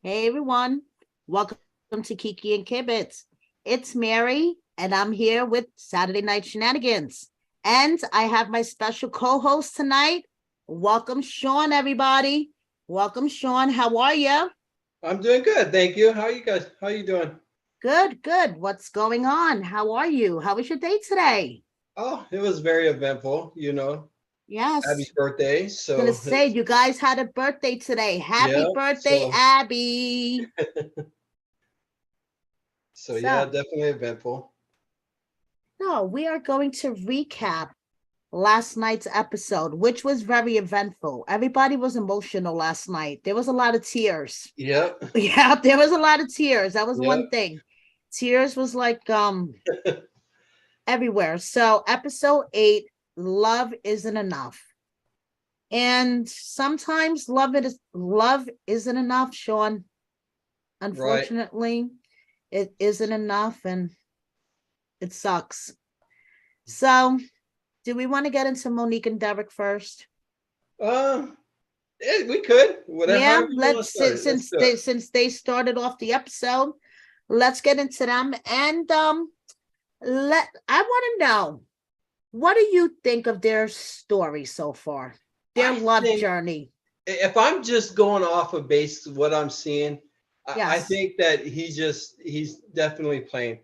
Hey everyone, welcome to Kiki and Kibbitz. It's Mary, and I'm here with Saturday Night Shenanigans. And I have my special co-host tonight. Welcome, Shawn, everybody. Welcome, Shawn. How are you? I'm doing good, thank you. How are you guys? How are you doing? Good, good. What's going on? How are you? How was your day today? Oh, it was very eventful. Yes. Abby's birthday, Gonna so say you guys had a birthday today. yeah, Happy birthday, so Abby. so yeah, So, definitely eventful. no, we are going to recap last night's episode, which was very eventful. Everybody was emotional last night. There was a lot of tears. Yep, Yeah, there was a lot of tears. That was yep, one thing. Tears was like everywhere. So episode 8, love isn't enough. And sometimes love isn't enough, Shawn. right. Unfortunately, it isn't enough and it sucks. So do we want to get into Monique and Derek first? Uh, we could whatever, Yeah, however you want to let's start it. Let's do it. since they started off the episode, let's get into them. And let I want to know, what do you think of their story so far? Their I love think journey. if I'm just going off of base what I'm seeing, I Yes. think that he's definitely playing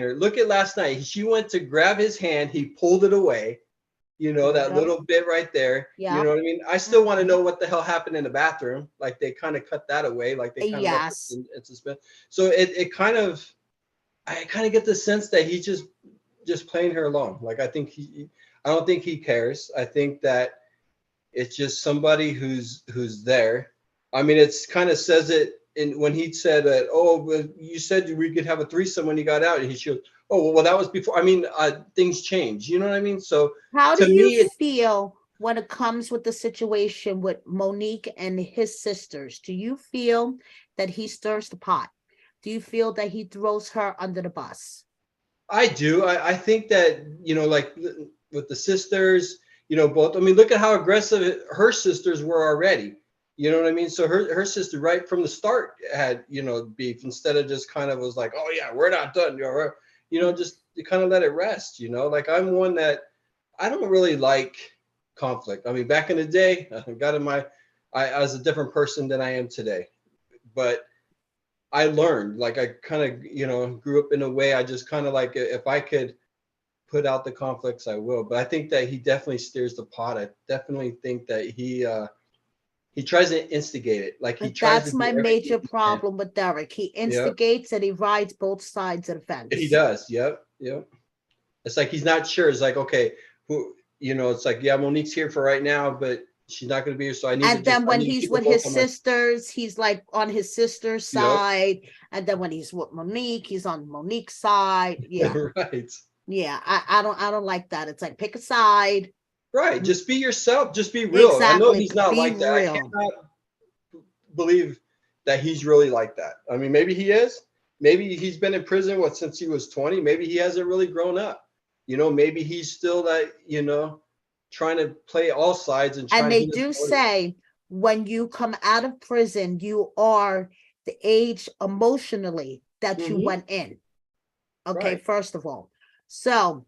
her. Look at last night. She went to grab his hand, he pulled it away. There we That go. little bit right there. You Yep. know what I mean? I still want to Mhm. know what the hell happened in the bathroom. Like they kind of cut that away. Like they kind of left it Yes. in suspense. So it kind of, I kind of get the sense that he's just playing her along. Like I don't think he cares. I think that it's just somebody who's there. I mean, it's kind of says it in when he said that. Oh, but you said we could have a threesome when you got out, and he should. Oh, well, that was before. I mean, things change. You know what I mean? So How do to you me, it, feel when it comes with the situation with Monique and his sisters? Do you feel that he stirs the pot? Do you feel that he throws her under the bus? I do. I think that like with the sisters, both. I mean, look at how aggressive her sisters were already. You know what I mean? So her sister right from the start had beef instead of just kind of was like, oh yeah, we're not done. Just you kind of let it rest. Like I'm one that I don't really like conflict. I mean, back in the day, I got in my I was a different person than I am today, but I learned like I kind of grew up in a way I just kind of like if I could put out the conflicts I will, but I think that he definitely steers the pot. I definitely think that he tries to instigate it, like he But tries to that's do my everything major he can. problem with Derek. He Yep, instigates and he rides both sides of the he fence. does. Yep, yep. It's like he's not sure. It's like, okay, who it's like, yeah, Monique's here for right now, but she's not going to be here, so And then I when need to he's keep her with both his on my. sisters, he's like on his sister's Yep. side. And then when he's with Monique, he's on Monique's side. Yeah. Right. Yeah. I don't like that. It's like pick a side. Right. Just be yourself. Just be real. I know Exactly. he's not Be like that. I real. cannot believe that he's really like that. I mean, maybe he is. Maybe he's been in prison since he was 20. Maybe he hasn't really grown up. Maybe he's still that, trying to play all sides and And trying they he doesn't do know it yet. say when you come out of prison, you are the age emotionally that you Mm-hmm. went in. Okay, Right. first of all. So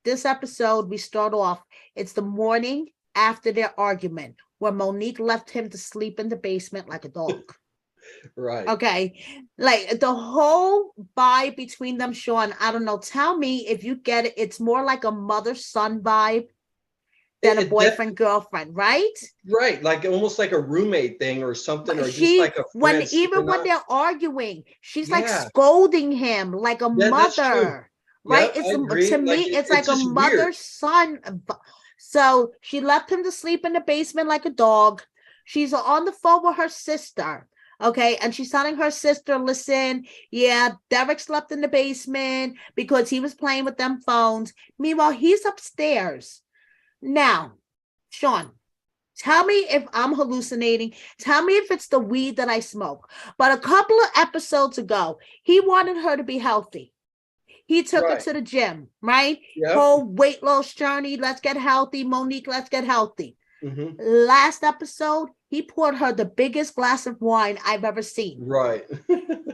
this episode, we start off, it's the morning after their argument where Monique left him to sleep in the basement like a dog. Right. Okay, like the whole vibe between them, Shawn, I don't know. Tell me if you get it. It's more like a mother son vibe than a It, it boyfriend girlfriend, right? right. Like almost like a roommate thing or something, But or just she, like a when friend even sticking when on. they're arguing, she's like Yeah. scolding him like a Yeah, that's true. mother, right? Yep, It's I to agree. me, Like it's it's like a just weird. mother son. So she left him to sleep in the basement like a dog. She's on the phone with her sister. Okay, and she's telling her sister, listen, yeah, Derek slept in the basement because he was playing with them phones. Meanwhile, he's upstairs. Now, Shawn, tell me if I'm hallucinating. Tell me if it's the weed that I smoke. But a couple of episodes ago, he wanted her to be healthy. He took her Right. to the gym, right? Yep. Whole weight loss journey. Let's get healthy. Monique, let's get healthy. Mm-hmm. Last episode, He poured her the biggest glass of wine I've ever seen. Right.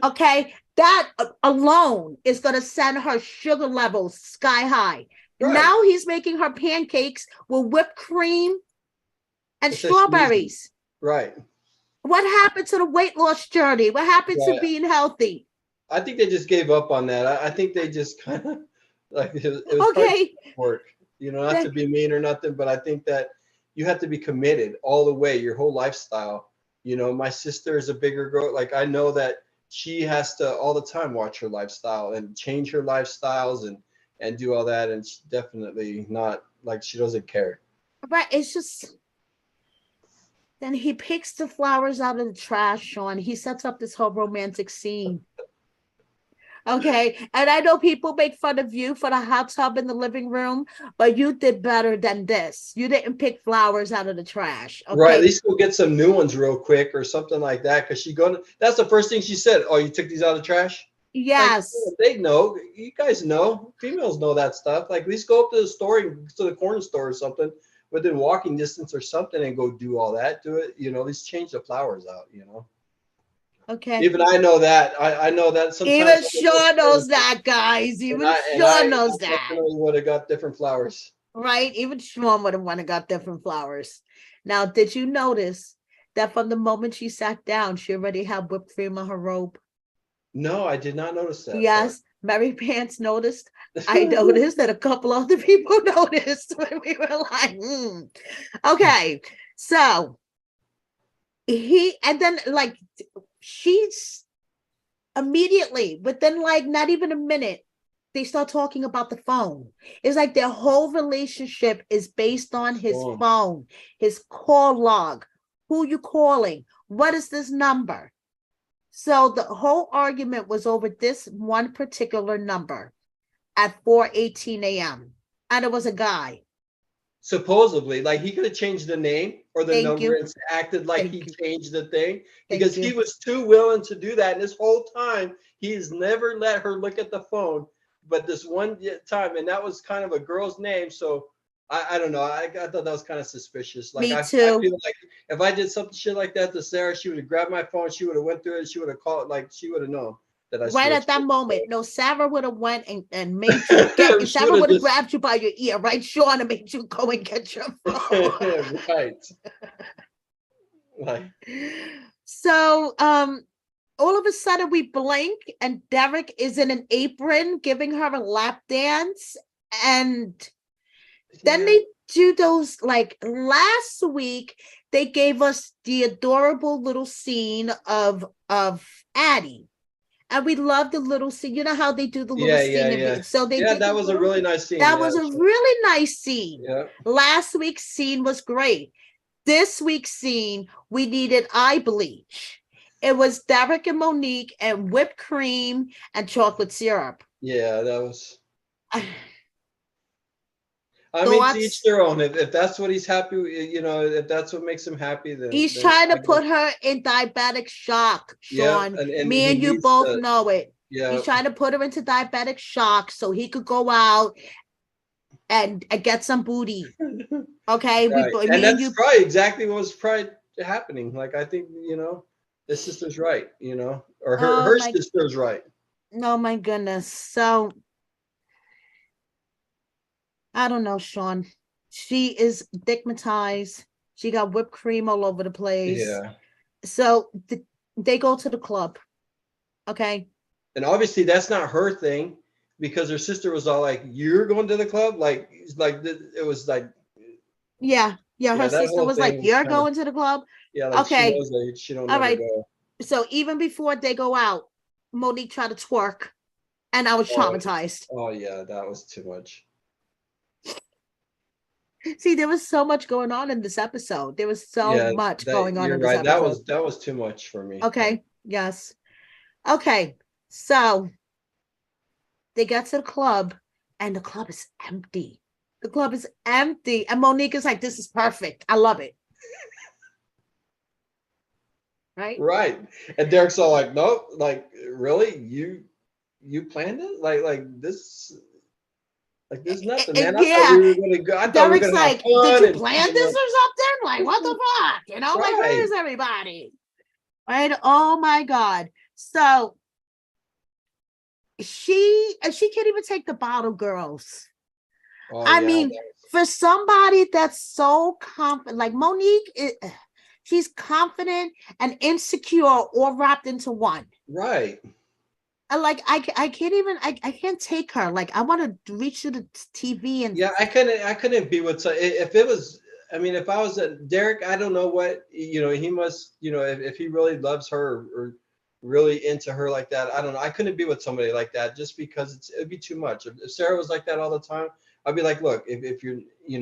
Okay. That alone is going to send her sugar levels sky high. Right. Now he's making her pancakes with whipped cream and strawberries. Right. What happened to the weight loss journey? What happened to being healthy? I think they just gave up on that. I think they just kind of like it was Okay. work, not to be mean or nothing, but I think that you have to be committed all the way, your whole lifestyle. My sister is a bigger girl. Like I know that she has to all the time watch her lifestyle and change her lifestyles and do all that. And she's definitely not like she doesn't care. But it's just, then he picks the flowers out of the trash, Shawn. He sets up this whole romantic scene. Okay. And I know people make fun of you for the hot tub in the living room, but you did better than this. You didn't pick flowers out of the trash. Okay. Right. At least go get some new ones real quick or something like that. Cause that's the first thing she said. Oh, you took these out of the trash? Yes. Like, they know. You guys know. Females know that stuff. Like at least go up to the store, to the corner store or something within walking distance or something and go do all that. Do it, at least change the flowers out, Okay. Even I know that. I know that sometimes. Even Shawn knows that, guys. Even Shawn knows that. Definitely would have got different flowers. Right? Even Shawn would have wanted got different flowers. Now, did you notice that from the moment she sat down, she already had whipped cream on her robe? No, I did not notice that. Yes, Mary Pants noticed. I noticed that a couple other people noticed when we were like, Okay, so and then like she's immediately within like not even a minute, they start talking about the phone. It's like their whole relationship is based on his phone, his call log. Who you calling? What is this number? So the whole argument was over this one particular number at 4:18 a.m. And it was a guy. Supposedly, like he could have changed the name or the number and acted like he changed the thing because he was too willing to do that. And this whole time, he's never let her look at the phone, but this one time, and that was kind of a girl's name. So I don't know. I thought that was kind of suspicious. Like I feel like if I did something shit like that to Sarah, she would have grabbed my phone, she would have went through it, she would have called, like she would have known. Right at that moment, no, Sarah would have went and made you get. Sarah would have grabbed you by your ear, right, Shawn, and made you go and get your phone. Right. Like. So, all of a sudden we blink, and Derek is in an apron giving her a lap dance, and then they do those. Like last week, they gave us the adorable little scene of Addie. And we love the little scene. You know how they do the little scene. Yeah. So they that was a really nice scene. That was a really nice scene. Yeah. Last week's scene was great. This week's scene, we needed eye bleach. It was Derek and Monique and whipped cream and chocolate syrup. Yeah, that was. I mean, to each their own. If that's what he's happy, if that's what makes him happy, then he's trying to put her in diabetic shock, Shawn. Yeah, me and you both know it. Yeah, he's trying to put her into diabetic shock so he could go out and get some booty. Okay, right. And that's probably exactly what was probably happening. Like I think the sister's right, or her sister's right. Oh my goodness. So. I don't know, Shawn. She is stigmatized. She got whipped cream all over the place. Yeah. So they go to the club. Okay. And obviously that's not her thing because her sister was all like, "You're going to the club?" Like it was like. Yeah. Her sister was like, "You're going to the club?" Yeah. Like okay. She knows that she don't. All right. Go. So even before they go out, Monique tried to twerk, and I was traumatized. Oh yeah, that was too much. See, there was so much going on in this episode. There was so much going on in this episode. That was too much for me. Okay. Yes. Okay. So they get to the club and the club is empty. The club is empty. And Monique is like, "This is perfect. I love it." Right? Right. And Derek's all like, "No, like really? You planned it? Like this." Like, there's nothing, man. I thought Yeah, we were gonna go. I thought we were Derek's gonna have like, did fun you and plan this or something? Like, what the fuck? Like, where right. is everybody? Right? Oh my God. So she can't even take the bottle girls. Oh I yeah, mean, for somebody that's so confident, like Monique, she's confident and insecure all wrapped into one. right. Like I can't even I can't take her. Like I want to reach to the TV and Yeah, I couldn't be with if it was. I mean, if I was Derek, I don't know what he must. If he really loves her or really into her like that, I don't know. I couldn't be with somebody like that just because it'd be too much. If Sarah was like that all the time, I'd be like, look, if you're, you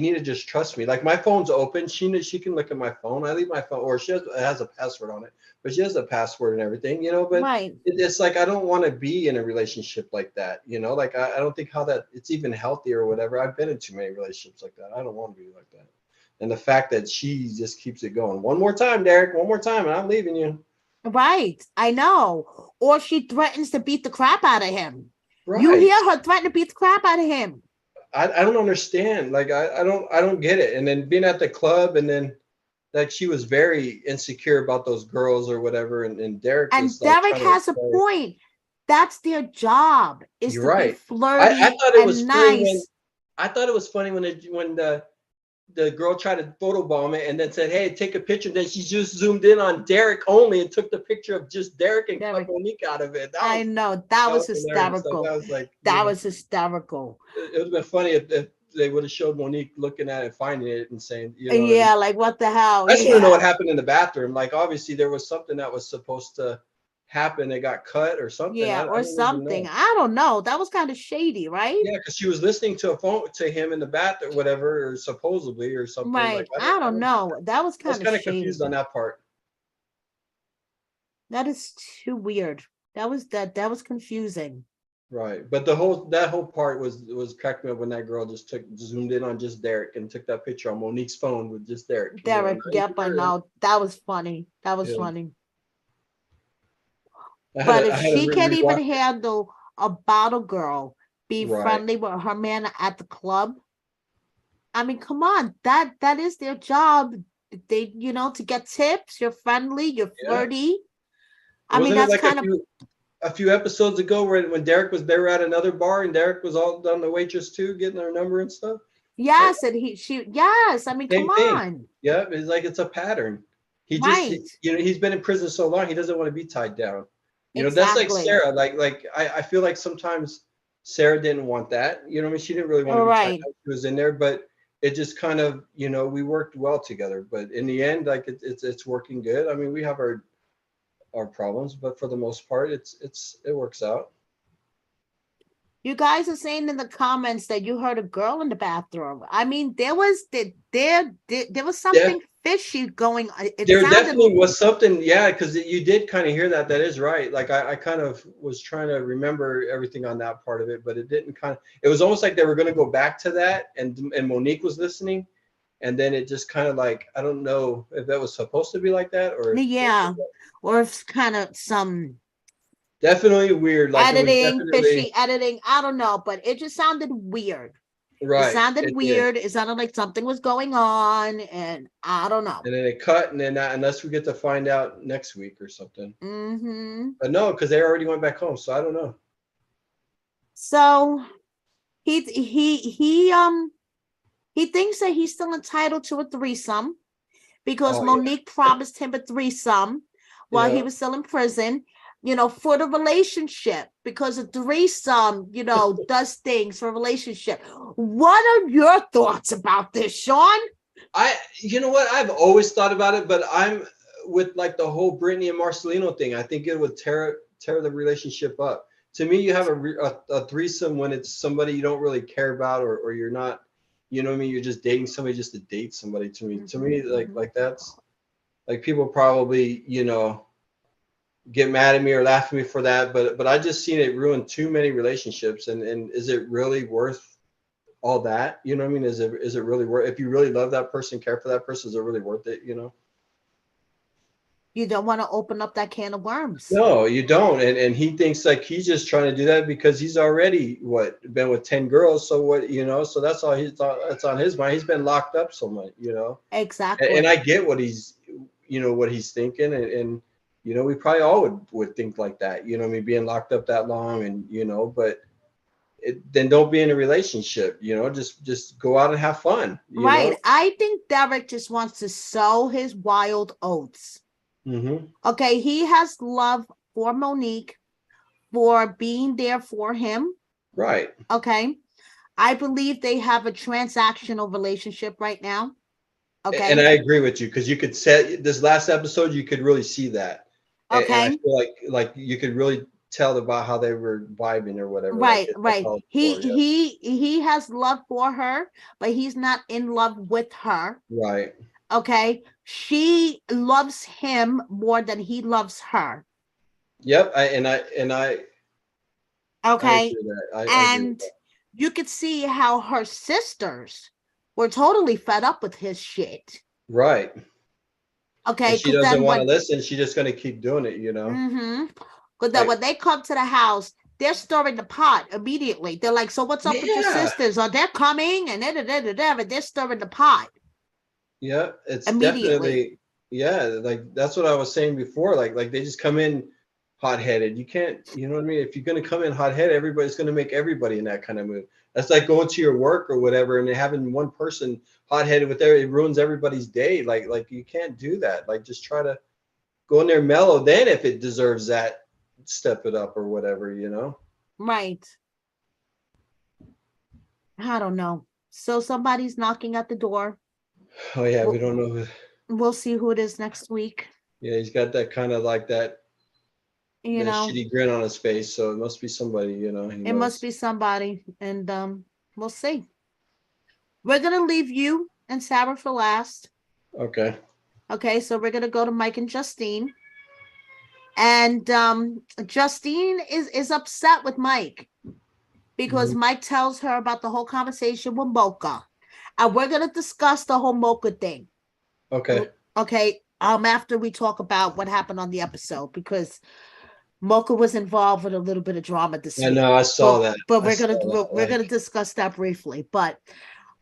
need to just trust me. Like, my phone's open. She can look at my phone. I leave my phone, or it has a password on it, but she has a password and everything, But right. it's like, I don't want to be in a relationship like that, Like, I don't think how that it's even healthy or whatever. I've been in too many relationships like that. I don't want to be like that. And the fact that she just keeps it going. One more time, Derek. One more time, and I'm leaving you. Right. I know. Or she threatens to beat the crap out of him. You Right. hear her threaten to beat the crap out of him. I don't understand. Like, I don't get it. And then being at the club, and then like she was very insecure about those girls or whatever, and Derek And was like Derek trying to has a say, point. That's their job, is you're to be right. I flirty thought it was and funny when nice. the girl tried to photobomb it and then said, hey, take a picture. Then she just zoomed in on Derek only and took the picture of just Derek and cut Derek, Monique out of it. I know that That was was hilarious. Like, hysterical. that was like, That was hysterical. it would have been funny if they would have showed Monique looking at it, finding it, and saying, Yeah, like what the hell? I just want to know Yeah. what happened in the bathroom. Like, obviously there was something that was supposed to happen. It got cut or something. Yeah, I or don't even something. know. I don't know. That was kind of shady, right? Yeah, because she was listening to a phone to him in the bath or whatever, or supposedly or something. Like, Right. I I don't don't. know. That was I was kind of kind of shady. confused on that part. That is too weird. That was confusing. Right, but that whole part was cracked me up when that girl just zoomed in on just Derek and took that picture on Monique's phone with just Derek. Derek, Not yep, even I her. know. That was funny. That was Yeah, funny. I had But to if I had to she can't even rewatch it. handle a bottle girl be Right. friendly with her man at the club, I mean, come on. That is their job. They, to get tips. You're friendly, you're Yeah. flirty. I mean, Wasn't it that's like kind of a few episodes ago when Derek was they were at another bar and Derek was all done the waitress too, getting her number and stuff? Like, yes, and yes. I mean, come same thing. on. Yeah, it's like it's a pattern. Right. He's been in prison so long, he doesn't want to be tied down. That's like Exactly. Sarah. Like I feel like sometimes Sarah didn't want that. I mean, she didn't really want to All be tied right. down. She was in there, but it just kind of, we worked well together. But in the end, like it's working good. I mean, we have our problems, but for the most part, it works out. You guys are saying in the comments that you heard a girl in the bathroom. I mean, there was Yeah, something fishy going. It there sounded definitely was something, yeah, because you did kind of hear that. That is right. Like, I kind of was trying to remember everything on that part of it, but it didn't it was almost like they were going to go back to that, and Monique was listening, and then it just kind of like, I don't know if that was supposed to be like that or if it yeah, was or it's kind of some definitely weird. Like, it was editing, definitely fishy editing. I don't know, but it just sounded weird. It right. sounded It did. weird. It sounded like something was going on, and I don't know. And then it cut, and then unless we get to find out next week or something. Mm-hmm. But no, because they already went back home, so I don't know. So he thinks that he's still entitled to a threesome because Oh yeah, Monique promised him a threesome while he yeah. was still in prison, for the relationship, because a threesome, does things for a relationship. What are your thoughts about this, Shawn? You know what? I've always thought about it, but I'm with like the whole Brittany and Marcelino thing. I think it would tear the relationship up. To me, you have a threesome when it's somebody you don't really care about, or you're not, what I mean? You're just dating somebody just to date somebody. To me, like that's like, people probably, get mad at me or laugh at me for that, but I just seen it ruin too many relationships. And is it really worth all that? You know what I mean? Is it really worth, if you really love that person, care for that person, is it really worth it? You don't want to open up that can of worms. No, you don't. And he thinks like he's just trying to do that because he's already been with 10 girls. So what, so that's all he's thought that's on his mind. He's been locked up so much. And I Exactly. get what he's thinking. And we probably all would think like that, I mean, being locked up that long but then don't be in a relationship, just go out and have fun. Right. I think Derek just wants to sow his wild oats. Mm-hmm. Okay. He has love for Monique, for being there for him. Right. Okay. I believe they have a transactional relationship right now. And Okay. I agree with you because you could say this last episode, you could really see that, and I Okay. feel like you could really tell about how they were vibing or whatever. Right, That's right. all He for. Yeah. he he has love for her, but he's not in love with her. Right. Okay. She loves him more than he loves her. Yep. I agree Okay. with that. I agree with And that. you could see how her sisters were totally fed up with his shit. Right. And Okay. she Because doesn't then want to when listen. She's just going to keep doing it. mm-hmm. Because then Like, when they come to the house, they're stirring the pot immediately. They're like, so what's up with your yeah. sisters? Are they coming? And and they're stirring the pot Yeah. It's immediately. definitely, yeah. Like, that's what I was saying before. Like they just come in hot headed. You can't, you know what I mean? If you're going to come in hot headed, everybody's going to make everybody in that kind of mood. That's like going to your work or whatever and having one person hot headed with it ruins everybody's day. Like you can't do that. Like just try to go in there mellow. Then if it deserves that, step it up or whatever. Right. I don't know. So somebody's knocking at the door. Oh yeah, we We'll, don't know. we'll see who it is next week. Yeah, he's got that kind of like You that know, shitty grin on his face. So it must be somebody. He it must knows. be somebody. And we'll see. We're gonna leave you and Sarah for last. Okay. Okay, so we're gonna go to Mike and Justine. And Justine is upset with Mike because Mhm. Mike tells her about the whole conversation with Mocha. And we're gonna discuss the whole Mocha thing. Okay. Okay. After we talk about what happened on the episode, because Mocha was involved with a little bit of drama this I week. know. I saw But that. but I we're saw gonna that. we're gonna discuss that briefly. But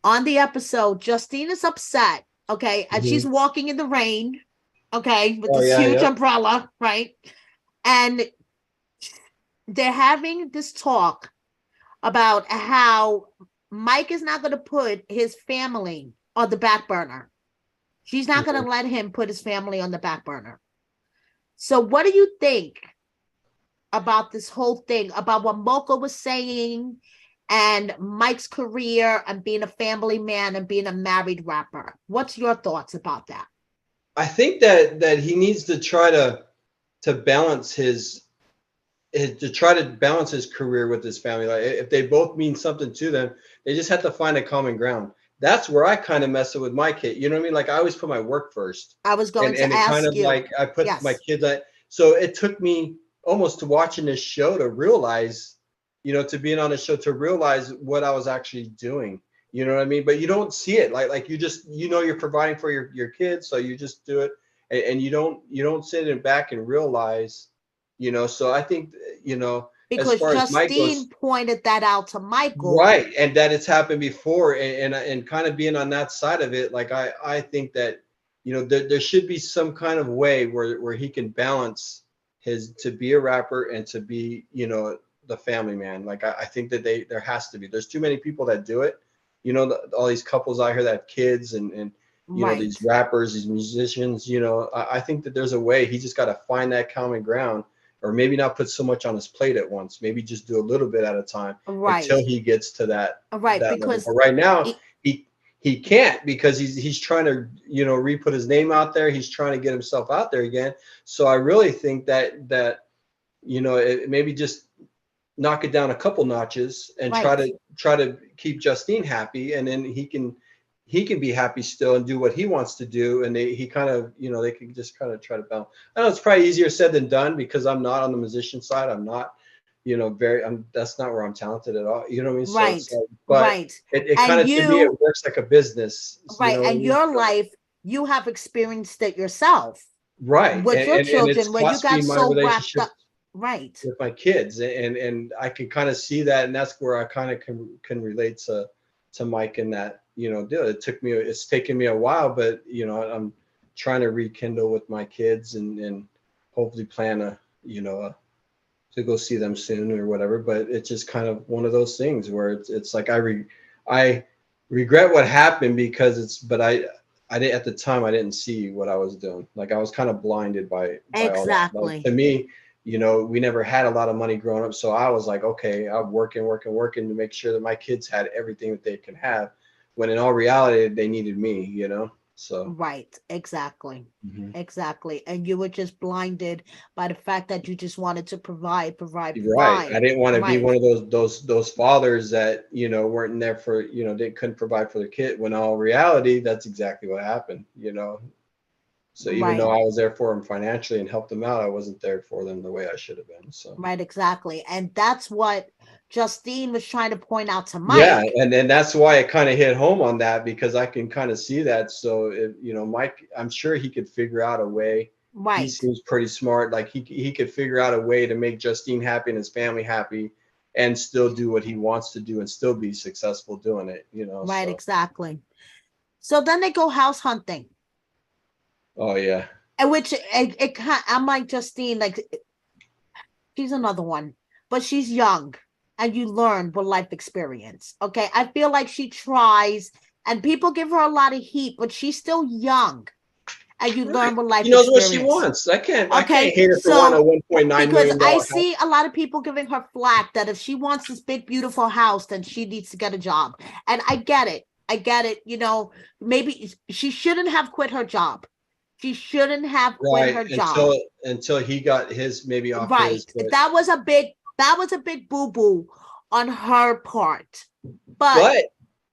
on the episode, Justine is upset. Okay, and she's Mhm. walking in the rain. Okay, with Oh this yeah. huge Yep. umbrella, right? And they're having this talk about how Mike is not going to put his family on the back burner. She's not going Mhm. to let him put his family on the back burner. So, what do you think about this whole thing, about what Mocha was saying and Mike's career and being a family man and being a married rapper? What's your thoughts about that? I think that he needs to try to balance to try to balance his career with his family. Like if they both mean something to them, they just have to find a common ground. That's where I kind of mess it with my kid. You know what I mean? Like I always put my work first, I was going and to it kind ask of you. like I put my Yes. kids at. So it took me almost to watching this show to realize, to being on the show to realize what I was actually doing. You know what I mean? But you don't see it. Like you just you're providing for your kids, so you just do it, and you don't sit in back and realize. So I think as Because far as Mike Justine goes, pointed that out to Michael. right, and that it's happened before, and kind of being on that side of it, like I think that there should be some kind of way where he can balance his to be a rapper and to be the family man. Like I think that there has to be. There's too many people that do it. All these couples out here that have kids and Right. these rappers, these musicians. I think that there's a way. He just got to find that common ground, or maybe not put so much on his plate at once. Maybe just do a little bit at a time Right. until he gets to Right. that level. Because But right now, it, he can't because he's trying to re-put his name out there. He's trying to get himself out there again. So I really think that maybe just knock it down a couple notches and try right. to keep Justine happy, and then he can be happy still and do what he wants to do. And he kind of, they can just kind of try to balance. I know it's probably easier said than done because I'm not on the musician side. I'm not, that's not where I'm talented at all. You know what I mean? So Right. it's like, but Right. it kind And of, to me, it you, works like a business. You right. know what I And mean? your So, life, you have experienced it yourself. Right. with your And it's children where you cost me got my so wrapped relationship up. Right. with my kids, and I can kind of see that, and that's where I kind of can relate to Mike in that, deal. It's taken me a while, but I'm trying to rekindle with my kids, and hopefully plan to go see them soon or whatever. But it's just kind of one of those things where it's like I regret what happened, because but I didn't, at the time, I didn't see what I was doing. Like, I was kind of blinded by all that. Like, Exactly. to me, we never had a lot of money growing up, so I was like, okay, I'm working to make sure that my kids had everything that they can have, when in all reality they needed me. So. Right, exactly. Mhm. Exactly. And you were just blinded by the fact that you just wanted to provide, provide, Right. I provide. didn't want to be Right. one of those fathers that, weren't there for, they couldn't provide for their kid, when all reality, that's exactly what happened. So even though Right. I was there for them financially and helped them out, I wasn't there for them the way I should have been. So. Right, exactly. And that's what Justine was trying to point out to Yeah, Mike. and then that's why it kind of hit home on that, because I can kind of see that. So Mike, I'm sure he could figure out a way. He Right. seems pretty smart. Like, he could figure out a way to make Justine happy and his family happy, and still do what he wants to do, and still be successful doing it. Right, So. exactly. So then they go house hunting. Oh yeah. And which I'm like Justine, like she's another one, but she's young and you learn with life experience. Okay. I feel like she tries and people give her a lot of heat, but she's still young and you Right. learn with She life knows what she experience. wants. I can't Okay. hate her for wanting a So, 1.9 because million I dollar house. see a lot of people giving her flack that if she wants this big, beautiful house, then she needs to get a job. And I get it. I get it. Maybe she shouldn't have quit her job. She shouldn't have quit Right. her job. Until he got his, maybe off his, Right. but. That was a big boo-boo on her part. But But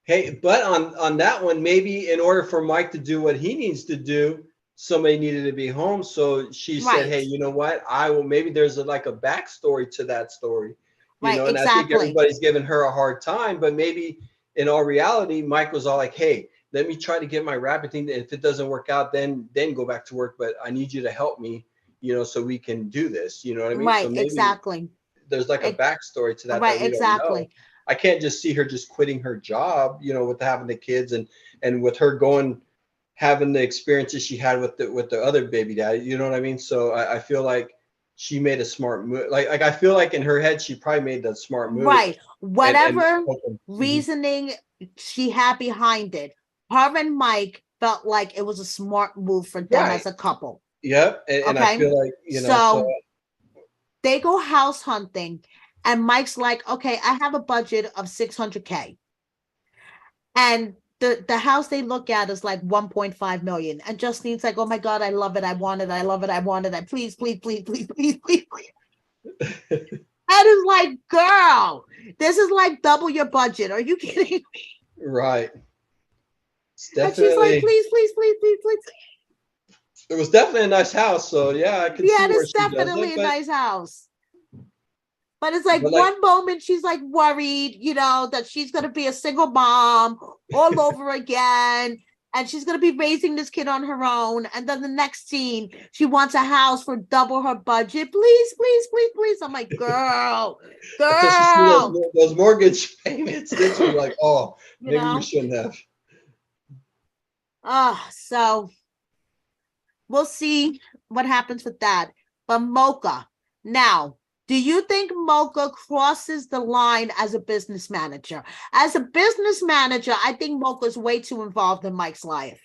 hey, but on that one, maybe in order for Mike to do what he needs to do, somebody needed to be home. So she said, "Hey, right, you know what? I will." Maybe there's like a backstory to that story, right, and I think exactly. everybody's giving her a hard time. But maybe in all reality, Mike was all like, "Hey, let me try to get my rapping thing. If it doesn't work out, then go back to work. But I need you to help me, so we can do this. You know what I mean? So Right, maybe exactly. there's like a Ex- backstory to that right, we don't know. exactly. I can't just see her just quitting her job, with having the kids, and with her going, having the experiences she had with the other baby daddy. You know what I mean? So I feel like she made a smart move. Like I feel like in her head she probably made the smart move, Right. and Whatever mhm. reasoning she had behind it, her and Mike felt like it was a smart move for them Right. as a couple. Yep. And I Okay. feel like, so. So they go house hunting, and Mike's like, okay, I have a budget of 600K. And the house they look at is like 1.5 million. And Justine's like, oh my God, I love it. I want it. I love it. I want it. I please, please, please, please, please, please, please. And it's like, girl, this is like double your budget. Are you kidding? Right. It's And she's like, definitely, please, please, please, please, please. it was definitely a nice house. So yeah, I can see Yeah, where it's she does definitely it, a nice house. But it's like but like, one moment she's like worried, that she's going to be a single mom all over again. And she's going to be raising this kid on her own. And then the next scene, she wants a house for double her budget. Please, please, please, please. I'm like, girl, until she see girl, those mortgage payments, then she's like, oh, you maybe we know? shouldn't have. So we'll see what happens with that. But Mocha, now, do you think Mocha crosses the line as a business manager? As a business manager, I think Mocha's way too involved in Mike's life.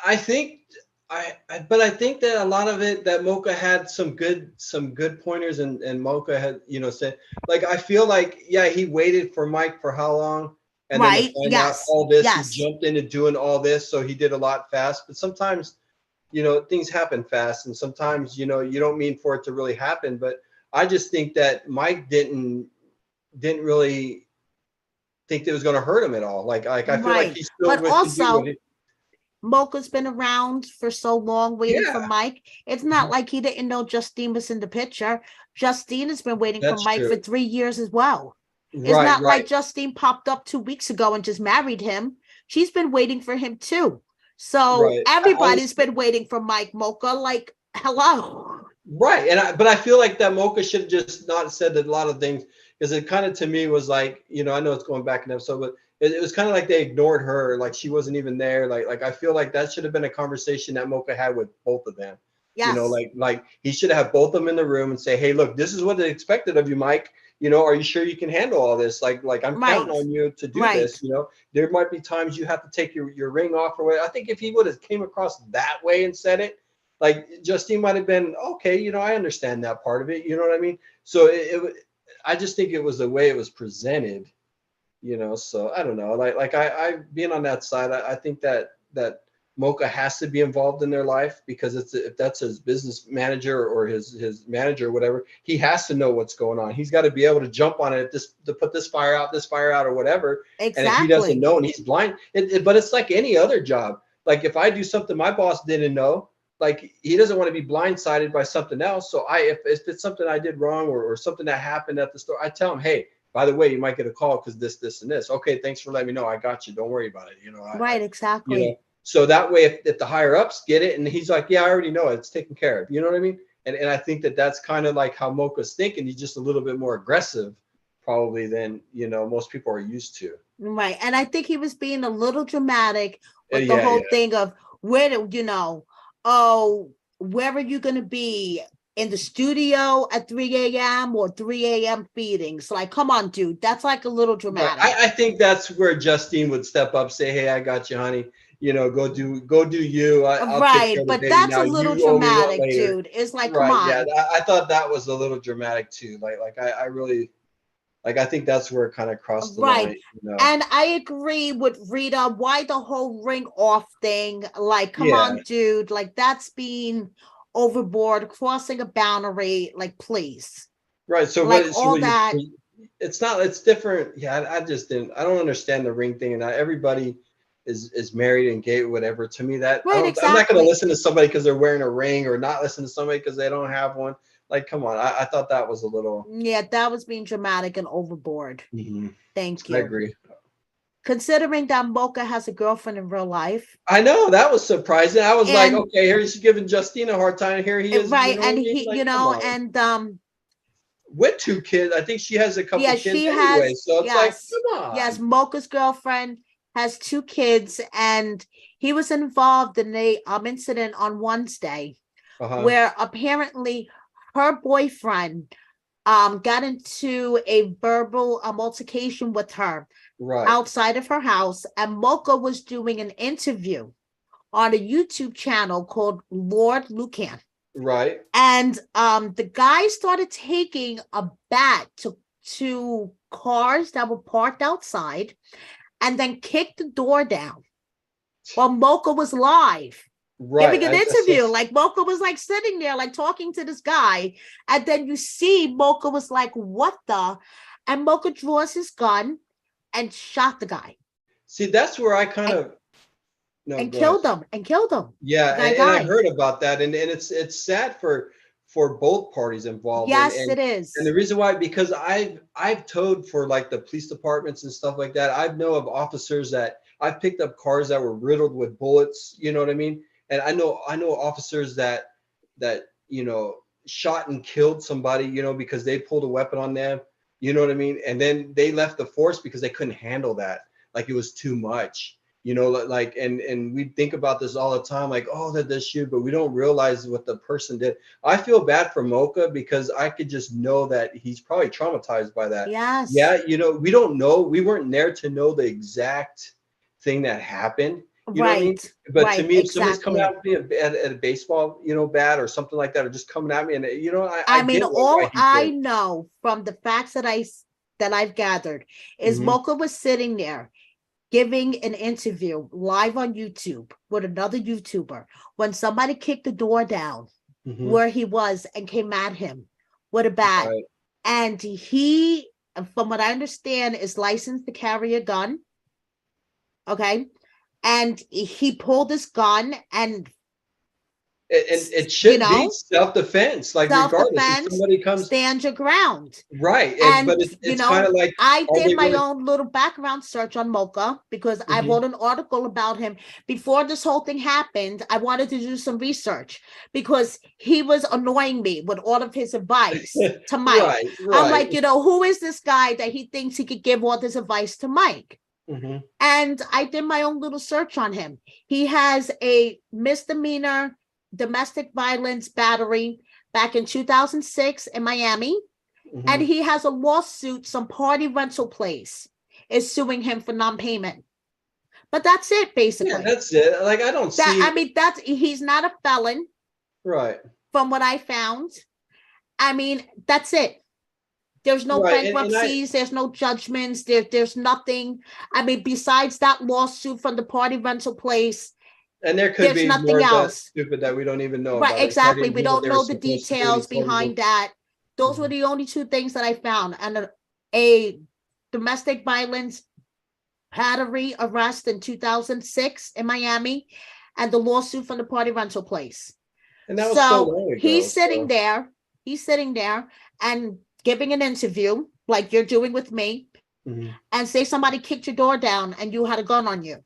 I think but I think that a lot of it, that Mocha had some good pointers, and Mocha had, said, like, I feel like, yeah, he waited for Mike for how long, and then to Right? find out Yes. all this, he Yes. jumped into doing all this, so he did a lot fast. But sometimes, things happen fast, and sometimes, you don't mean for it to really happen. But I just think that Mike didn't really think that it was going to hurt him at all. Like I feel like Right. he still But went to do what also, he. Mocha's been around for so long waiting for Yeah, Mike. It's not like he didn't know Justine was in the picture. Justine has been waiting for that's Mike true. for 3 years as well. It's Right, not like right, Justine popped up 2 weeks ago and just married him. She's been waiting for him too. So right. I everybody's honestly, been waiting for Mike Mocha. Like, Hello. Right. But I feel like that Mocha should have just not said a lot of things, because it kind of to me was like, I know it's going back an episode, but it was kind of like they ignored her, like she wasn't even there. Like I feel like that should have been a conversation that Mocha had with both of them. Yes. Like he should have both of them in the room and say, hey, look, this is what they expected of you, Mike. Are you sure you can handle all this? Like I'm counting Right. on you to do Right. this. There might be times you have to take your ring off or whatever. I think if he would have came across that way and said it, like Justine might have been okay. I understand that part of it. You know what I mean? So I just think it was the way it was presented. So I don't know. Like I being on that side, I think that Mocha has to be involved in their life, because if that's his business manager or his manager or whatever, he has to know what's going on. He's got to be able to jump on it to put this fire out or whatever. And if he doesn't Exactly. know and he's blind, but it's like any other job. Like if I do something my boss didn't know, like he doesn't want to be blindsided by something else. So if it's something I did wrong or something that happened at the store, I tell him, hey, by the way, you might get a call because this and this. Okay, thanks for letting me know. I got you. Don't worry about it. Right. Exactly. So that way, if the higher ups get it, and he's like, yeah, I already know it. It's taken care of. You know what I mean? And I think that's kind of like how Mocha's thinking. He's just a little bit more aggressive, probably, than most people are used to. Right. And I think he was being a little dramatic with the Yeah, whole thing of where are you going to be, in the studio at 3 a.m. or 3 a.m. feedings? Like, come on, dude. That's like a little Right. dramatic. I think that's where Justine would step up, say, hey, I got you, honey. Go do you. I'll take care Right. of the But baby that's now. a little You owe me one dramatic, later. dude. It's like, come Right. Yeah. on. I thought that was a little dramatic too. Like I really, like, I think that's where it kind of crossed the Right. line. And I agree with Rita. Why the whole ring off thing? Like, come Yeah. on, dude. Like, that's being overboard, crossing a boundary. Like, please. Right. So Like, what? So all what you? that. It's not. It's different. Yeah. I just didn't. I don't understand the ring thing. And everybody is married and gay, whatever. To me, that I Right. don't. I'm not going to Exactly. listen to somebody because they're wearing a ring, or not listen to somebody because they don't have one. Like, come on. I thought that was a little. Yeah, that was being dramatic and overboard. Mhm. Thank I you. agree. Considering that Mocha has a girlfriend in real life. I know that was surprising. I was like, And okay, here she's giving Justine a hard time. Here he is. You right. know what And I mean? he, Like, come on. and With two kids, I think she has a couple yeah, kids she anyway. has, So it's like, yes, come yes, on. Mocha's girlfriend has 2 kids, and he was involved in a incident on Wednesday Uh-huh. where apparently her boyfriend got into a verbal altercation with her Right. outside of her house, and Mocha was doing an interview on a YouTube channel called Lord Lucan. Right. And the guy started taking a bat to cars that were parked outside and then kicked the door down while Mocha was live Right. giving an interview. Like, Mocha was like sitting there, like talking to this guy. And then you see Mocha was like, what the? And Mocha draws his gun and shot the guy. See, that's where I kind of no, And go ahead. killed him. And killed him. Yeah, The guy and I died. heard about that, and it's sad for both parties involved, Yes, it is. and the reason why, because I've towed for like the police departments and stuff like that. I know of officers that I've picked up cars that were riddled with bullets. You know what I mean? And I know officers that shot and killed somebody, because they pulled a weapon on them. You know what I mean? And then they left the force because they couldn't handle that. Like it was too much. Like, and we think about this all the time, like, oh, that this shoot, but we don't realize what the person did. I feel bad for Mocha because I could just know that he's probably traumatized by that. Yes. Yeah, we don't know. We weren't there to know the exact thing that happened. You know what I mean? But Right. to me, if somebody's coming Exactly. at me at a baseball, bat or something like that, or just coming at me, and I I mean, get all why he I did. know from the facts that I've gathered is Hmm. Mocha was sitting there giving an interview live on YouTube with another YouTuber when somebody kicked the door down Hmm. where he was and came at him with a bat. Right. And he, from what I understand, is licensed to carry a gun. Okay. And he pulled his gun and And it You should be know, self-defense, like regardless if self-defense, somebody comes stand your ground. right. And, But it's kind of like, I are did they my going own little background search on Mocha because I to? wrote an article about him before this whole thing happened. I wanted to do some research because he was annoying me with all of his advice to Mike. Right, I'm right. like, who is this guy that he thinks he could give all this advice to Mike? Hmm. And I did my own little search on him. He has a misdemeanor domestic violence battery back in 2006 in Miami. And Hmm. he has a lawsuit. Some party rental place is suing him for non-payment. But that's it, Yeah, basically. that's it. Like, I don't That, see. I mean, that's, he's not a felon Right, from what I found. I mean, that's it. There's no right. And I, bankruptcies. There's no judgments. There's nothing. I mean, besides that lawsuit from the party rental place, and there could there's be nothing more that else. stupid that we don't even know Right, about. They probably exactly. didn't We do what don't they were know the supposed to do. They details totally. behind that. Those were Mhm. the only two things that I found. And a domestic violence battery arrest in 2006 in Miami and the lawsuit from the party rental place. And that was so So long ago. he's sitting So. there, and giving an interview like you're doing with me, Mhm. and say somebody kicked your door down and you had a gun on you.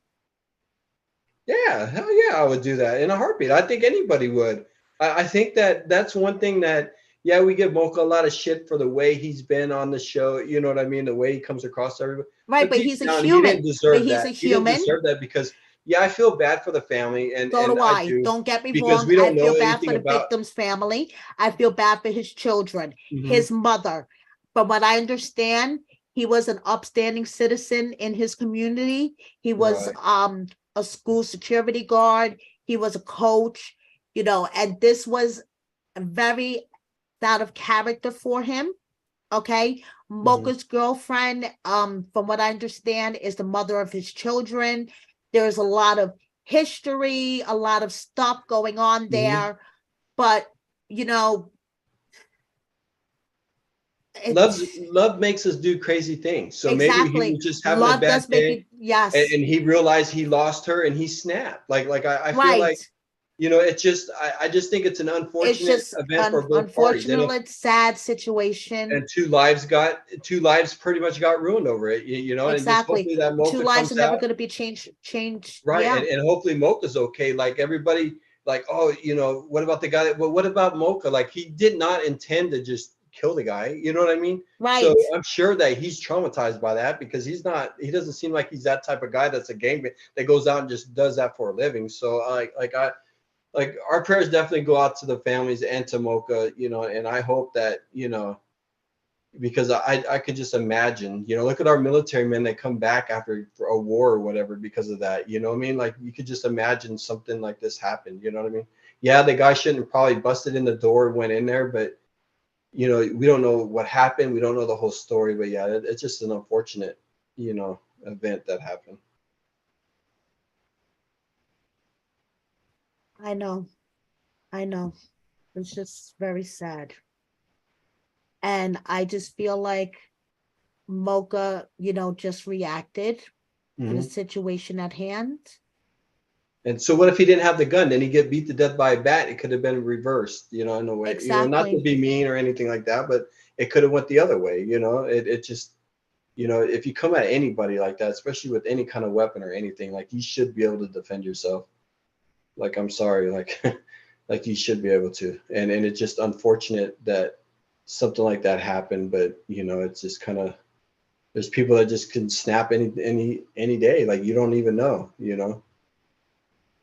Yeah, hell yeah, I would do that in a heartbeat. I think anybody would. I think that that's one thing that, yeah, we give Mocha a lot of shit for the way he's been on the show. You know what I mean? The way he comes across to everybody. Right, But but deep he's a down, he human. didn't But deserve he's a that. He didn't human. deserve that because, yeah, I feel bad for the family, So and do I I. do, Don't get me because wrong. we I don't feel know bad for anything the about. victim's family. I feel bad for his children, Mhm. his mother. From what I understand, he was an upstanding citizen in his community. He was Right. a school security guard. He was a coach, and this was very out of character for him. Okay. Mhm. Mocha's girlfriend, from what I understand, is the mother of his children. There's a lot of history, a lot of stuff going on Mhm. there. But, you know, Love's it's love makes us do crazy things. So maybe he exactly was just having a love bad does make day, you, yes, and he realized he lost her, and he snapped. Like I feel right. like, it's just, I just think it's an It's unfortunate just event an for both parties, unfortunate, sad situation. and two lives pretty much got ruined over it. And just Exactly. hopefully that Two Mocha lives are comes never out going to be changed. right, Yeah. and hopefully Mocha's okay. Like everybody, like, oh, what about the guy? Well, what about Mocha? Like, he did not intend to just kill the guy. You know what I mean? So Right. I'm sure that he's traumatized by that, because he doesn't seem like he's that type of guy that's a gang that goes out and just does that for a living. So like our prayers definitely go out to the families and to Mocha, and I hope that, because I could just imagine, look at our military men that come back after a war or whatever because of that. You know what I mean? Like, you could just imagine something like this happen. You know what I mean? Yeah, the guy shouldn't have probably busted in the door, went in there, but we don't know what happened. We don't know the whole story, but yeah, it's just an unfortunate, event that happened. I know. I know. It's just very sad. And I just feel like Mocha, just reacted to the Hmm. situation at hand. And so what if he didn't have the gun? Then he get beat to death by a bat. It could have been reversed, in a way, not to Exactly. be mean or anything like that, but it could have went the other way. It just, if you come at anybody like that, especially with any kind of weapon or anything, like, you should be able to defend yourself. Like, I'm sorry, like, like, you should be able to. And it's just unfortunate that something like that happened, but it's just kind of, there's people that just can snap any day. Like, you don't even know,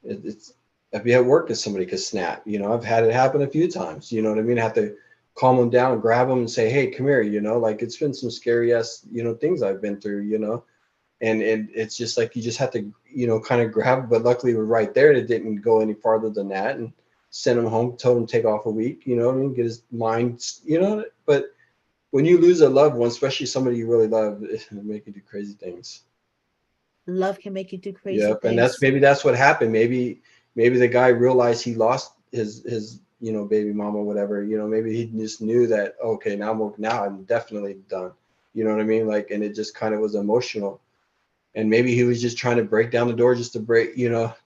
it's I'd be at work and somebody could snap. I've had it happen a few times. You know what I mean? I have to calm them down, grab them, and say, "Hey, come here." Like, it's been some scary ass things I've been through. And it's just like, you just have to kind of grab. But luckily, we're right there, and it didn't go any farther than that. And sent him home, told him to take off a week. You know what I mean? Get his mind. But when you lose a loved one, especially somebody you really love, it can make you do crazy things. Love can make you do crazy Yep, and that's things. maybe that's what happened. Maybe the guy realized he lost his baby mama, whatever. Maybe he just knew that, okay, now I'm definitely done. You know what I mean? Like, and it just kind of was emotional. And maybe he was just trying to break down the door just to break,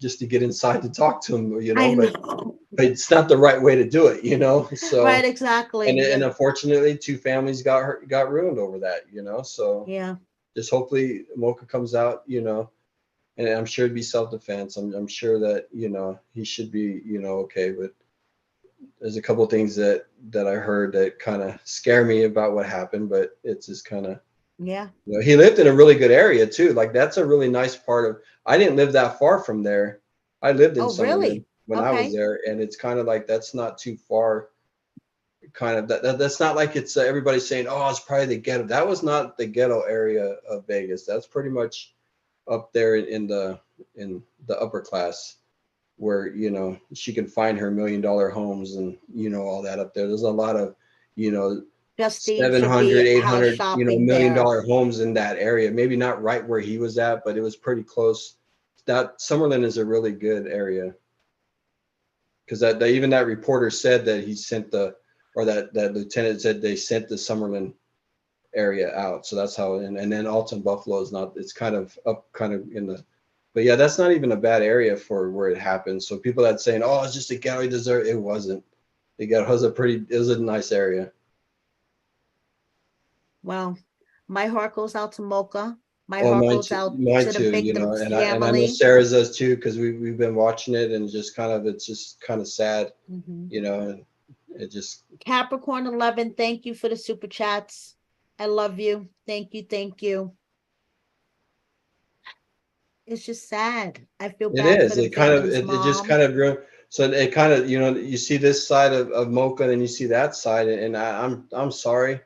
just to get inside to talk to him. I But know. it's not the right way to do it, you know. Right, So exactly. and Yeah. unfortunately, two families got ruined over that, you know. So Yeah. just hopefully Mocha comes out, you know, and I'm sure it'd be self-defense. I'm sure that, you know, he should be, you know, okay. But there's a couple of things that I heard that kind of scare me about what happened, but it's just kind of, Yeah. you know, he lived in a really good area too. Like that's a really nice part of. I didn't live that far from there. I lived in Oh, Summerlin really? when I was Okay. there, and it's kind of like that's not too far. Kind of that's not like it's everybody's saying, oh, it's probably the ghetto. That was not the ghetto area of Vegas. That's pretty much up there in the upper class where, you know, she can find her $1 million homes and, you know, all that up there. There's a lot of, you know, Justine seven should be hundred, eight house hundred, you know, shopping million there. dollar homes in that area. Maybe not right where he was at, but it was pretty close. That Summerlin is a really good area because that even that reporter said that he sent or that lieutenant said they sent the Summerlin area out. So that's how, and then Alton Buffalo is not, it's kind of up kind of in the, but yeah, that's not even a bad area for where it happened. So people that saying, oh, it's just a ghetto desert, it wasn't. The ghetto was it was a nice area. Well, my heart goes out to Mocha. My Well, heart goes out mine to the too, you know, victim's and I know family. Sarah's does too, because we've been watching it and just kind of, it's just kind of sad, Mhm. you know, and it just, Capricorn 11, thank you for the super chats. I love you. Thank you. Thank you. It's just sad. I feel it bad for is, the victim's it just mom. kind of grew. So it kind of, you know, you see this side of Mocha and then you see that side. And I'm sorry,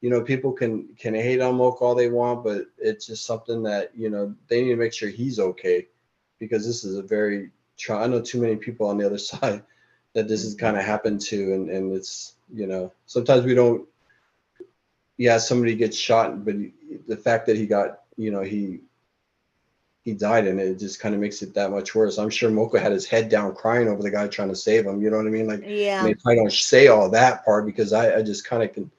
you know, people can hate on Mocha all they want, but it's just something that, you know, they need to make sure he's okay because this is a very, I know too many people on the other side that this has kind Mhm. of happened to. And it's, you know, sometimes we don't, yeah, somebody gets shot, but the fact that he got, you know, he died and it just kind of makes it that much worse. I'm sure Mocha had his head down crying over the guy trying to save him. You know what I mean? Like, and Yeah. they probably don't say all that part because I just kind of can,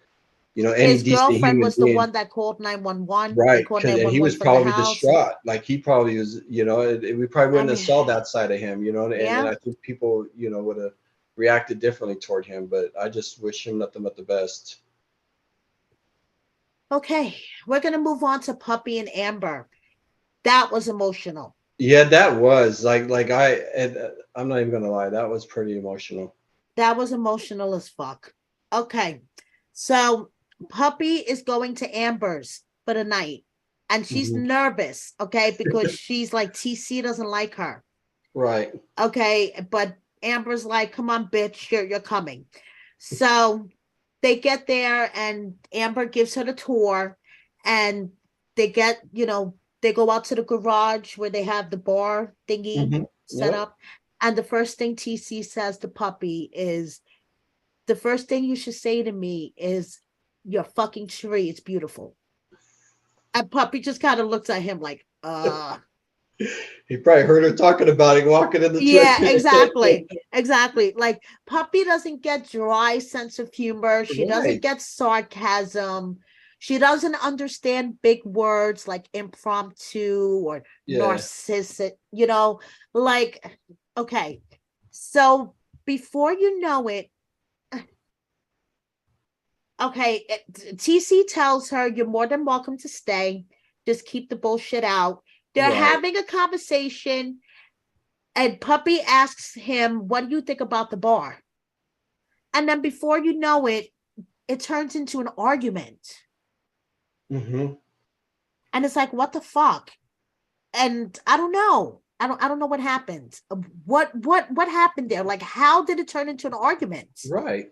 you know, any His decent girlfriend human was the being, one that called 911. They right? called Because he 911 was from the probably house. distraught. Like he probably was, you know, we probably I wouldn't have mean, saw that side of him, you know, and yeah. I think people, you know, would have reacted differently toward him. But I just wish him nothing but the best. Okay. We're going to move on to Puppy and Amber. That was emotional. Yeah, that was I'm not even gonna lie, that was pretty emotional. That was emotional as fuck. Okay. So Puppy is going to Amber's for the night. And she's Hmm. nervous, okay, because she's like, TC doesn't like her. Right. Okay. But Amber's like, come on, bitch, you're coming. So they get there and Amber gives her the tour and they get, they go out to the garage where they have the bar thingy Hmm. set Yep. up. And the first thing TC says to Puppy is, the first thing you should say to me is, your fucking tree is beautiful. And Puppy just kind of looks at him like, He probably heard her talking about it walking in the yeah, train. exactly. Exactly. Like Puppy doesn't get dry sense of humor. She doesn't Right. get sarcasm. She doesn't understand big words like impromptu or Yeah. narcissistic, like, okay. So before you know it, okay, TC tells her, you're more than welcome to stay. Just keep the bullshit out. They're Right. having a conversation, and Puppy asks him, what do you think about the bar? And then before you know it, it turns into an argument. Hmm. And it's like, what the fuck? And I don't know. I don't know what happened. What happened there? Like, how did it turn into an argument? Right.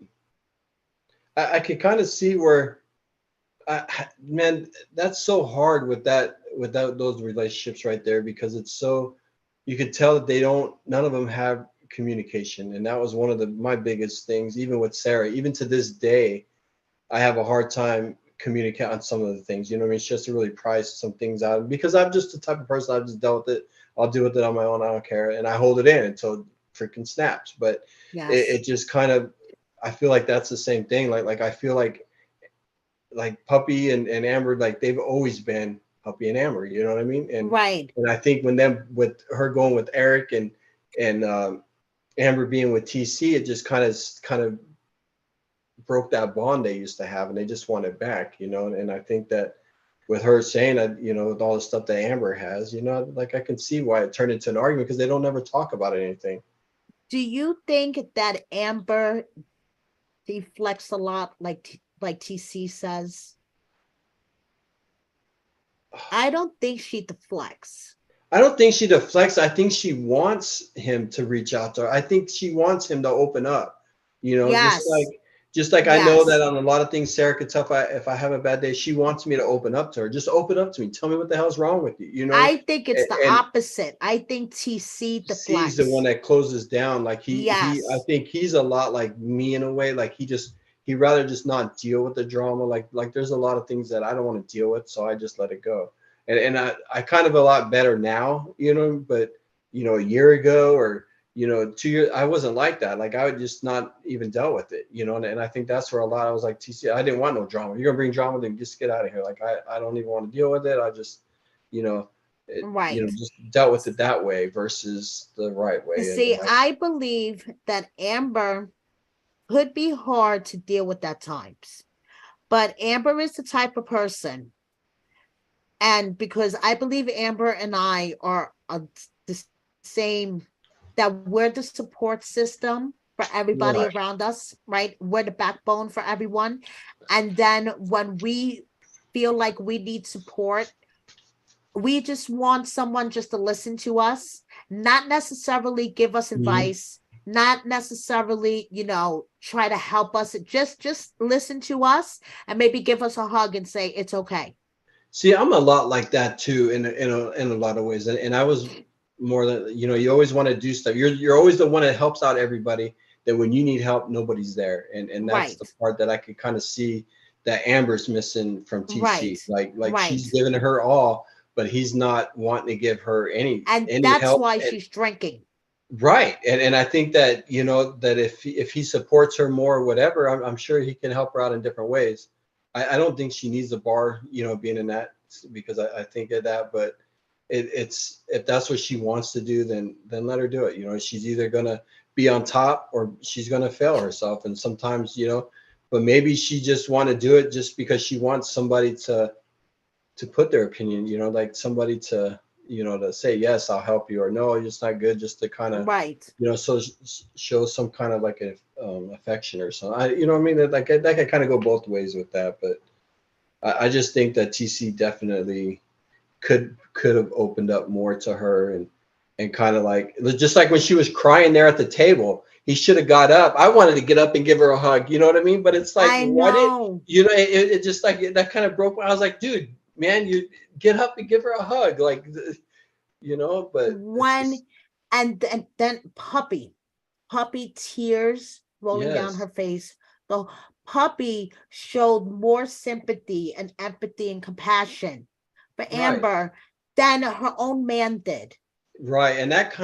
I could kind of see where, man, that's so hard with those relationships right there because it's so, you could tell that none of them have communication, and that was one of my biggest things. Even with Sarah, even to this day, I have a hard time communicating on some of the things. You know what I mean? It's just to really price some things out because I'm just the type of person I've just dealt with it. I'll deal with it on my own. I don't care, and I hold it in until it freaking snaps. But Yes. it just kind of, I feel like that's the same thing. Like I feel like Puppy and Amber, like they've always been Puppy and Amber. You know what I mean? Right. And I think with her going with Eric and Amber being with TC, it just kind of broke that bond they used to have, and they just want it back, you know. And I think that with her saying that, you know, with all the stuff that Amber has, you know, like I can see why it turned into an argument because they don't ever talk about anything. Do you think that Amber deflects a lot, like TC says? I don't think she deflects. I don't think she deflects. I think she wants him to reach out to her. I think she wants him to open up. You know, Yes, just like I know that yes. on a lot of things Sarah could tell if I have a bad day, she wants me to open up to her. Just open up to me. Tell me what the hell's wrong with you, you know? I think it's the And opposite. I think TC C's the one deflects. that closes down. Like I Yes. think he's a lot like me in a way. Like he rather just not deal with the drama. Like there's a lot of things that I don't want to deal with, so I just let it go. And I kind of a lot better now, you know. But you know, a year ago or you know 2 years, I wasn't like that. Like I would just not even dealt with it, you know. And I think that's where a lot. I was like TC. I didn't want no drama. You're gonna bring drama, then just get out of here. Like I don't even want to deal with it. I just you know you know, Right. just dealt with it that way versus the right way. See, I believe that Amber could be hard to deal with at times, but Amber is the type of person, and because I believe Amber and I are the same, that we're the support system for everybody Right. around us, right? We're the backbone for everyone. And then when we feel like we need support, we just want someone just to listen to us, not necessarily give us Mhm. advice, not necessarily, try to help us. Just listen to us and maybe give us a hug and say it's okay. See, I'm a lot like that too, in a lot of ways, and I was more than you know. You always want to do stuff. You're always the one that helps out everybody. That when you need help, nobody's there, and that's the Right. part that I could kind of see that Amber's missing from Right. TC. Like she's Right. giving her all, but he's not wanting to give her And any that's help. why she's drinking. Right. And I think that, you know, that if he supports her more or whatever, I'm sure he can help her out in different ways. I don't think she needs a bar, you know, being in that because I think of that, but it's if that's what she wants to do, then let her do it. You know, she's either gonna be on top or she's gonna fail herself. And sometimes, you know, but maybe she just want to do it just because she wants somebody to put their opinion, you know, like somebody to, you know, to say, yes, I'll help you, or no, it's not good, just to kind of, Right. you know, so show some kind of like a affection or something. You know what I mean? That could kind of go both ways with that. But I just think that TC definitely could have opened up more to her and kind of like, just like when she was crying there at the table, he should have got up. I wanted to get up and give her a hug, you know what I mean? But it's like, I what it, know. you know, it just like that kind of broke. I was like, dude, man, you get up and give her a hug, like, you know. But it's When just and then puppy tears rolling down yes, her face. The puppy showed more sympathy and empathy and compassion for right, Amber than her own man did. right, and that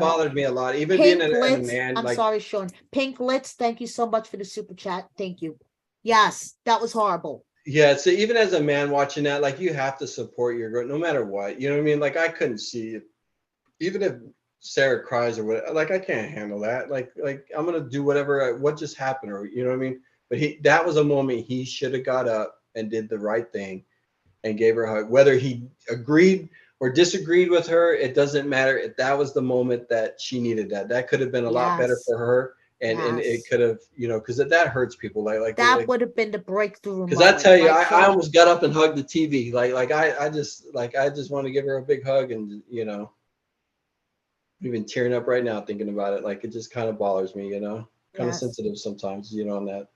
bothered me a lot. Even being Pink a lips. man, I'm like, sorry, Sean. Pink lips. Thank you so much for the super chat. Thank you. Yes, that was horrible. yeah. So even as a man watching that, like, you have to support your girl no matter what. You know what I mean? Like, I couldn't see it even if Sarah cries or what, like I can't handle that. Like I'm gonna do whatever. What just happened, or you know what I mean? But that was a moment he should have got up and did the right thing and gave her a hug. Whether he agreed or disagreed with her, it doesn't matter. That was the moment that she needed. That could have been a lot better Yes, for her, and it yes. could have, you know, because that hurts people. That would have been the breakthrough because I moment, tell you, right, I Sean? almost got up and hugged the TV. I just want to give her a big hug, and you know, even tearing up right now thinking about it. Like, it just kind of bothers me, you know. Kind of Yes. sensitive sometimes, you know, on that.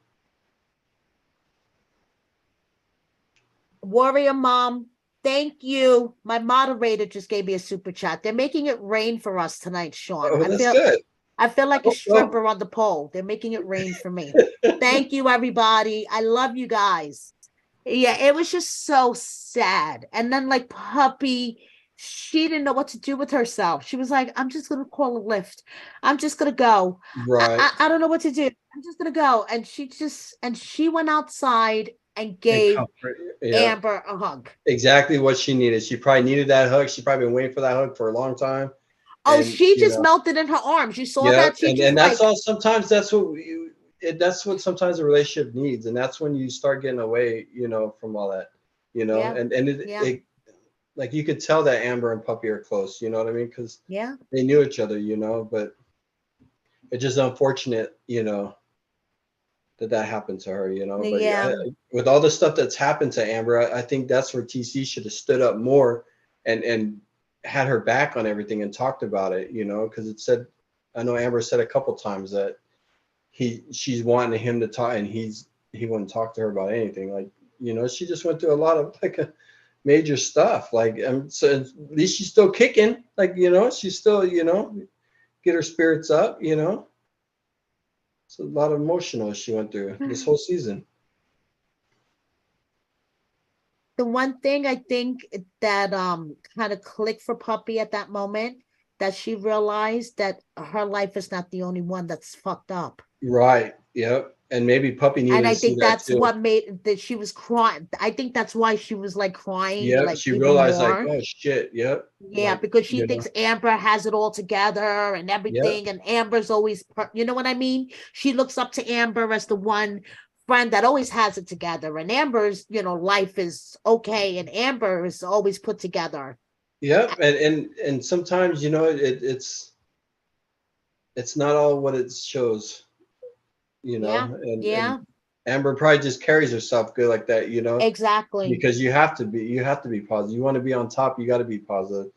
Warrior Mom, thank you. My moderator just gave me a super chat. They're making it rain for us tonight, Sean. Oh, I that's feel good. I feel I like a hope so. stripper on the pole. They're making it rain for me. Thank you, everybody. I love you guys. Yeah, it was just so sad. And then, like, Puppy, she didn't know what to do with herself. She was like, I'm just gonna call a lift. I'm just gonna go. Right. I don't know what to do. I'm just gonna go. And she went outside and And gave comfort. Yeah. Amber a hug. Exactly what she needed. She probably needed that hug. She probably been waiting for that hug for a long time. Oh, and she just melted in her arms. You saw yeah, that? She just and that's like, all. Sometimes that's what sometimes a relationship needs, and that's when you start getting away, from all that, yeah, and yeah, like you could tell that Amber and Puppy are close, you know what I mean? Because yeah, they knew each other, but it's just unfortunate, that happened to her, But yeah. with all the stuff that's happened to Amber, I think that's where TC should have stood up more and had her back on everything and talked about it, because I know Amber said a couple times that she's wanting him to talk, and he wouldn't talk to her about anything. Like, she just went through a lot of like major stuff. Like, so at least she's still kicking. Like, she's still, get her spirits up. It's a lot of emotional she went through this whole season. The one thing I think that kind of clicked for Puppy at that moment, that she realized that her life is not the only one that's fucked up. Right. Yep. And maybe Puppy And needed to I see think that that's too. what made that she was crying. I think that's why she was like crying Yep. like She even realized like, more. oh shit. Yep. Yeah, Like, because she thinks Amber has it all together and Yep. everything, and Amber's always, you know what I mean? She looks up to Amber as the one friend that always has it together, and Amber's, life is okay, and Amber is always put together. Yep. And sometimes, it's not all what it shows, Yeah, and yeah, Amber probably just carries herself good like that, exactly. because you have to be positive. You want to be on top, you got to be positive.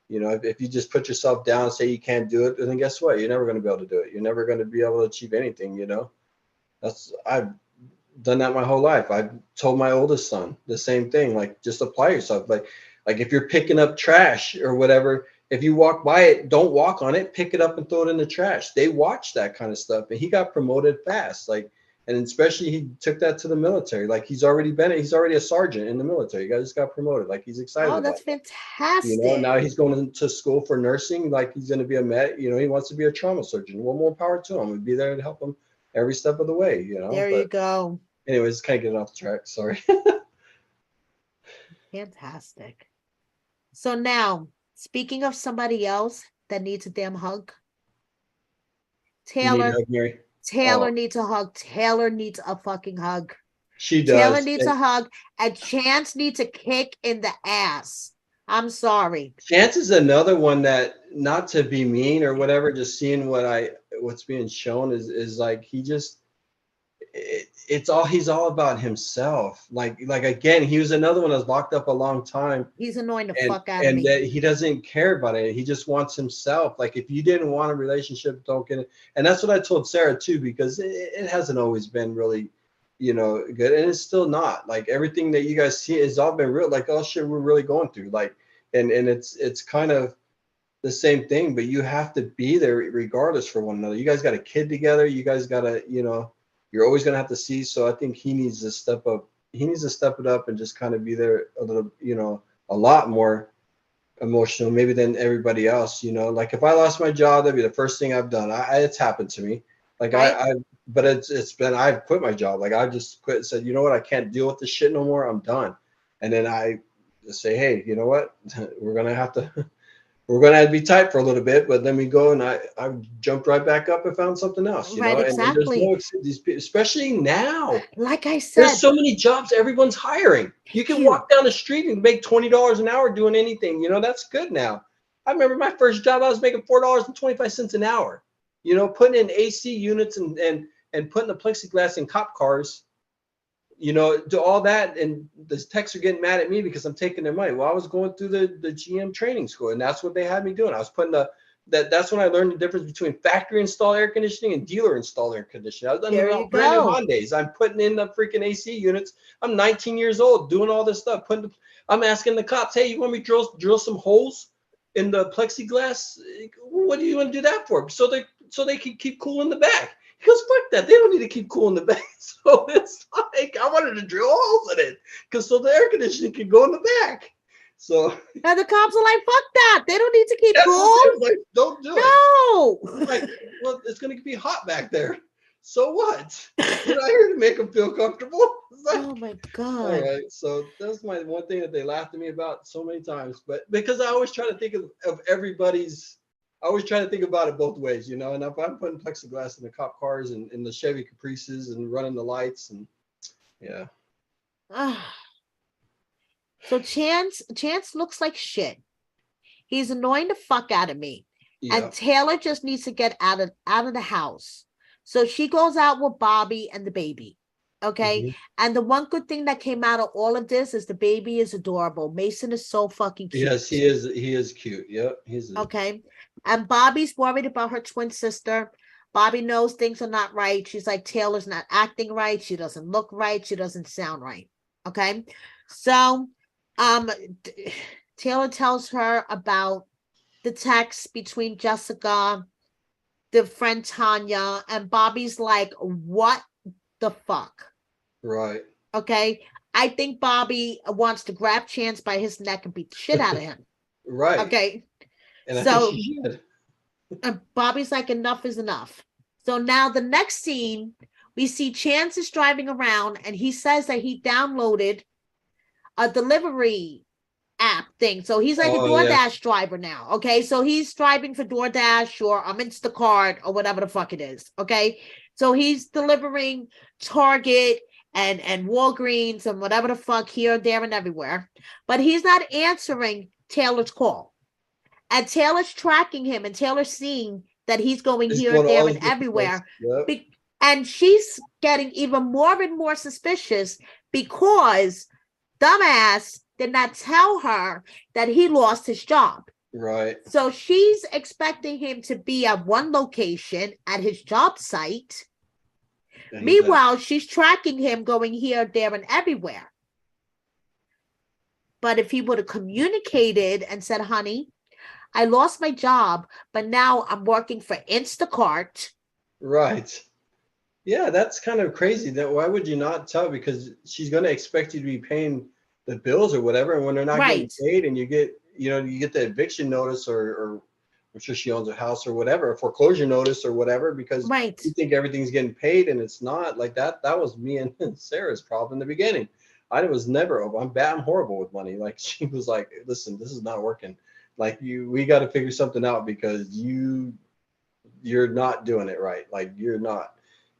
If you just put yourself down and say you can't do it, then guess what? You're never going to be able to do it. You're never going to be able to achieve anything. I've done that my whole life. I've told my oldest son the same thing. Like, just apply yourself. Like if you're picking up trash or whatever, if you walk by it, don't walk on it. Pick it up and throw it in the trash. They watch that kind of stuff, and he got promoted fast. Like, and especially he took that to the military. Like, he's already a sergeant in the military. He just got promoted. Like, he's excited Oh, that's about that. Now fantastic. he's going into school for nursing. Like, he's going to be a med. He wants to be a trauma surgeon. Well, more power to him. We'd be there to help him every step of the way. There you But go. anyways, kind of getting off the track. Sorry. Fantastic. So now, speaking of somebody else that needs a damn hug, You need to Taylor. hug Mary. Taylor Oh, needs a hug. Taylor needs a fucking hug. she Taylor does. needs And a hug. And Chance needs a kick in the ass. I'm sorry. Chance is another one that, not to be mean or whatever, just seeing what's being shown is like he's all about himself. Like again, he was another one that was locked up a long time, He's annoying the and fuck out of and me. that he doesn't care about it. He just wants himself. Like, if you didn't want a relationship, don't get it. And that's what I told Sarah too, because it hasn't always been really, good, and it's still not. Like, everything that you guys see has all been real. Like, all shit we're really going through. Like, and it's kind of the same thing, but you have to be there regardless for one another. You guys got a kid together. You guys got to, you're always going to have to see. So I think he needs to step up. He needs to step it up and just kind of be there a little, a lot more emotional maybe than everybody else. Like, if I lost my job, that'd be the first thing I've done. It's happened to me. Like, Right? but I've quit my job. Like, I just quit and said, you know what? I can't deal with this shit no more. I'm done. And then I say, hey, you know what? We're going to have to, we're going to be tight for a little bit, but then we go, and I jumped right back up and found something else, Right, and there's exactly. no, these people, especially now, Like I there's said, so many jobs everyone's hiring. You thank can you. walk down the street and make $20 an hour doing anything. That's good now. I remember my first job, I was making $4.25 an hour, putting in AC units and putting the plexiglass in cop cars, do all that, and the techs are getting mad at me because I'm taking their money. Well, I was going through the GM training school, and that's what they had me doing. I was putting that's when I learned the difference between factory installed air conditioning and dealer installed air conditioning. I was There under you brand new go. Hyundais. I'm putting in the freaking AC units. I'm 19 years old doing all this stuff. I'm asking the cops, hey, you want me to drill some holes in the plexiglass? What do you want to do that for? So they can keep cool in the back. He goes, fuck that. They don't need to keep cool in the back. So it's like, I wanted to drill holes in it because so the air conditioning can go in the back. So And the cops are like, fuck that. They don't need to keep that's what cool. they was like, don't do it. I'm No. like, well, it's going to be hot back there. So what? We're not here to make them feel comfortable. It's like, Oh my all God. right. So that's my one thing that they laughed at me about so many times. But because I always try to think of everybody's I always try to think about it both ways, you know. And if I'm putting plexiglass in the cop cars and in the Chevy Caprices and running the lights, and yeah, So Chance looks like shit. He's annoying the fuck out of me. yeah, And Taylor just needs to get out of the house. So she goes out with Bobby and the baby. Okay. hmm, And the one good thing that came out of all of this is the baby is adorable. Mason is so fucking yes, cute. he is. He is cute. Yep, he's a, Okay. And Bobby's worried about her twin sister. Bobby knows things are not right. She's like, Taylor's not acting right. She doesn't look right. She doesn't sound right. Okay. So um Taylor tells her about the text between Jessica, the friend Tanya, and Bobby's like, what the fuck? right, Okay. I think Bobby wants to grab Chance by his neck and beat the shit out of him. right. Okay. And I think So she should. Bobby's like, enough is enough. So now the next scene, we see Chance is driving around and he says that he downloaded a delivery app thing. So he's like a Oh yeah, DoorDash driver now. Okay. So he's driving for DoorDash or Instacart or whatever the fuck it is. Okay. So he's delivering Target and Walgreens and whatever the fuck here, there, and everywhere. But he's not answering Taylor's call. And Taylor's tracking him, and Taylor's seeing that he's going it's here, going to there, all and these different places. everywhere. Yep, And she's getting even more and more suspicious because dumbass did not tell her that he lost his job. right. So she's expecting him to be at one location at his job site. And he's at Meanwhile, she's tracking him going here, there, and everywhere. But if he would have communicated and said, honey, I lost my job, but now I'm working for Instacart. right. Yeah, that's kind of crazy. That why would you not tell? Because she's going to expect you to be paying the bills or whatever, and when they're not getting Right, paid, and you get the eviction notice, or I'm sure she owns a house or whatever, a foreclosure notice or whatever, because right. you think everything's getting paid and it's not. Like that. That was me and Sarah's problem in the beginning. I was never. I'm horrible with money. Like she was like, listen, this is not working. Like we got to figure something out because you're not doing it right. Like you're not.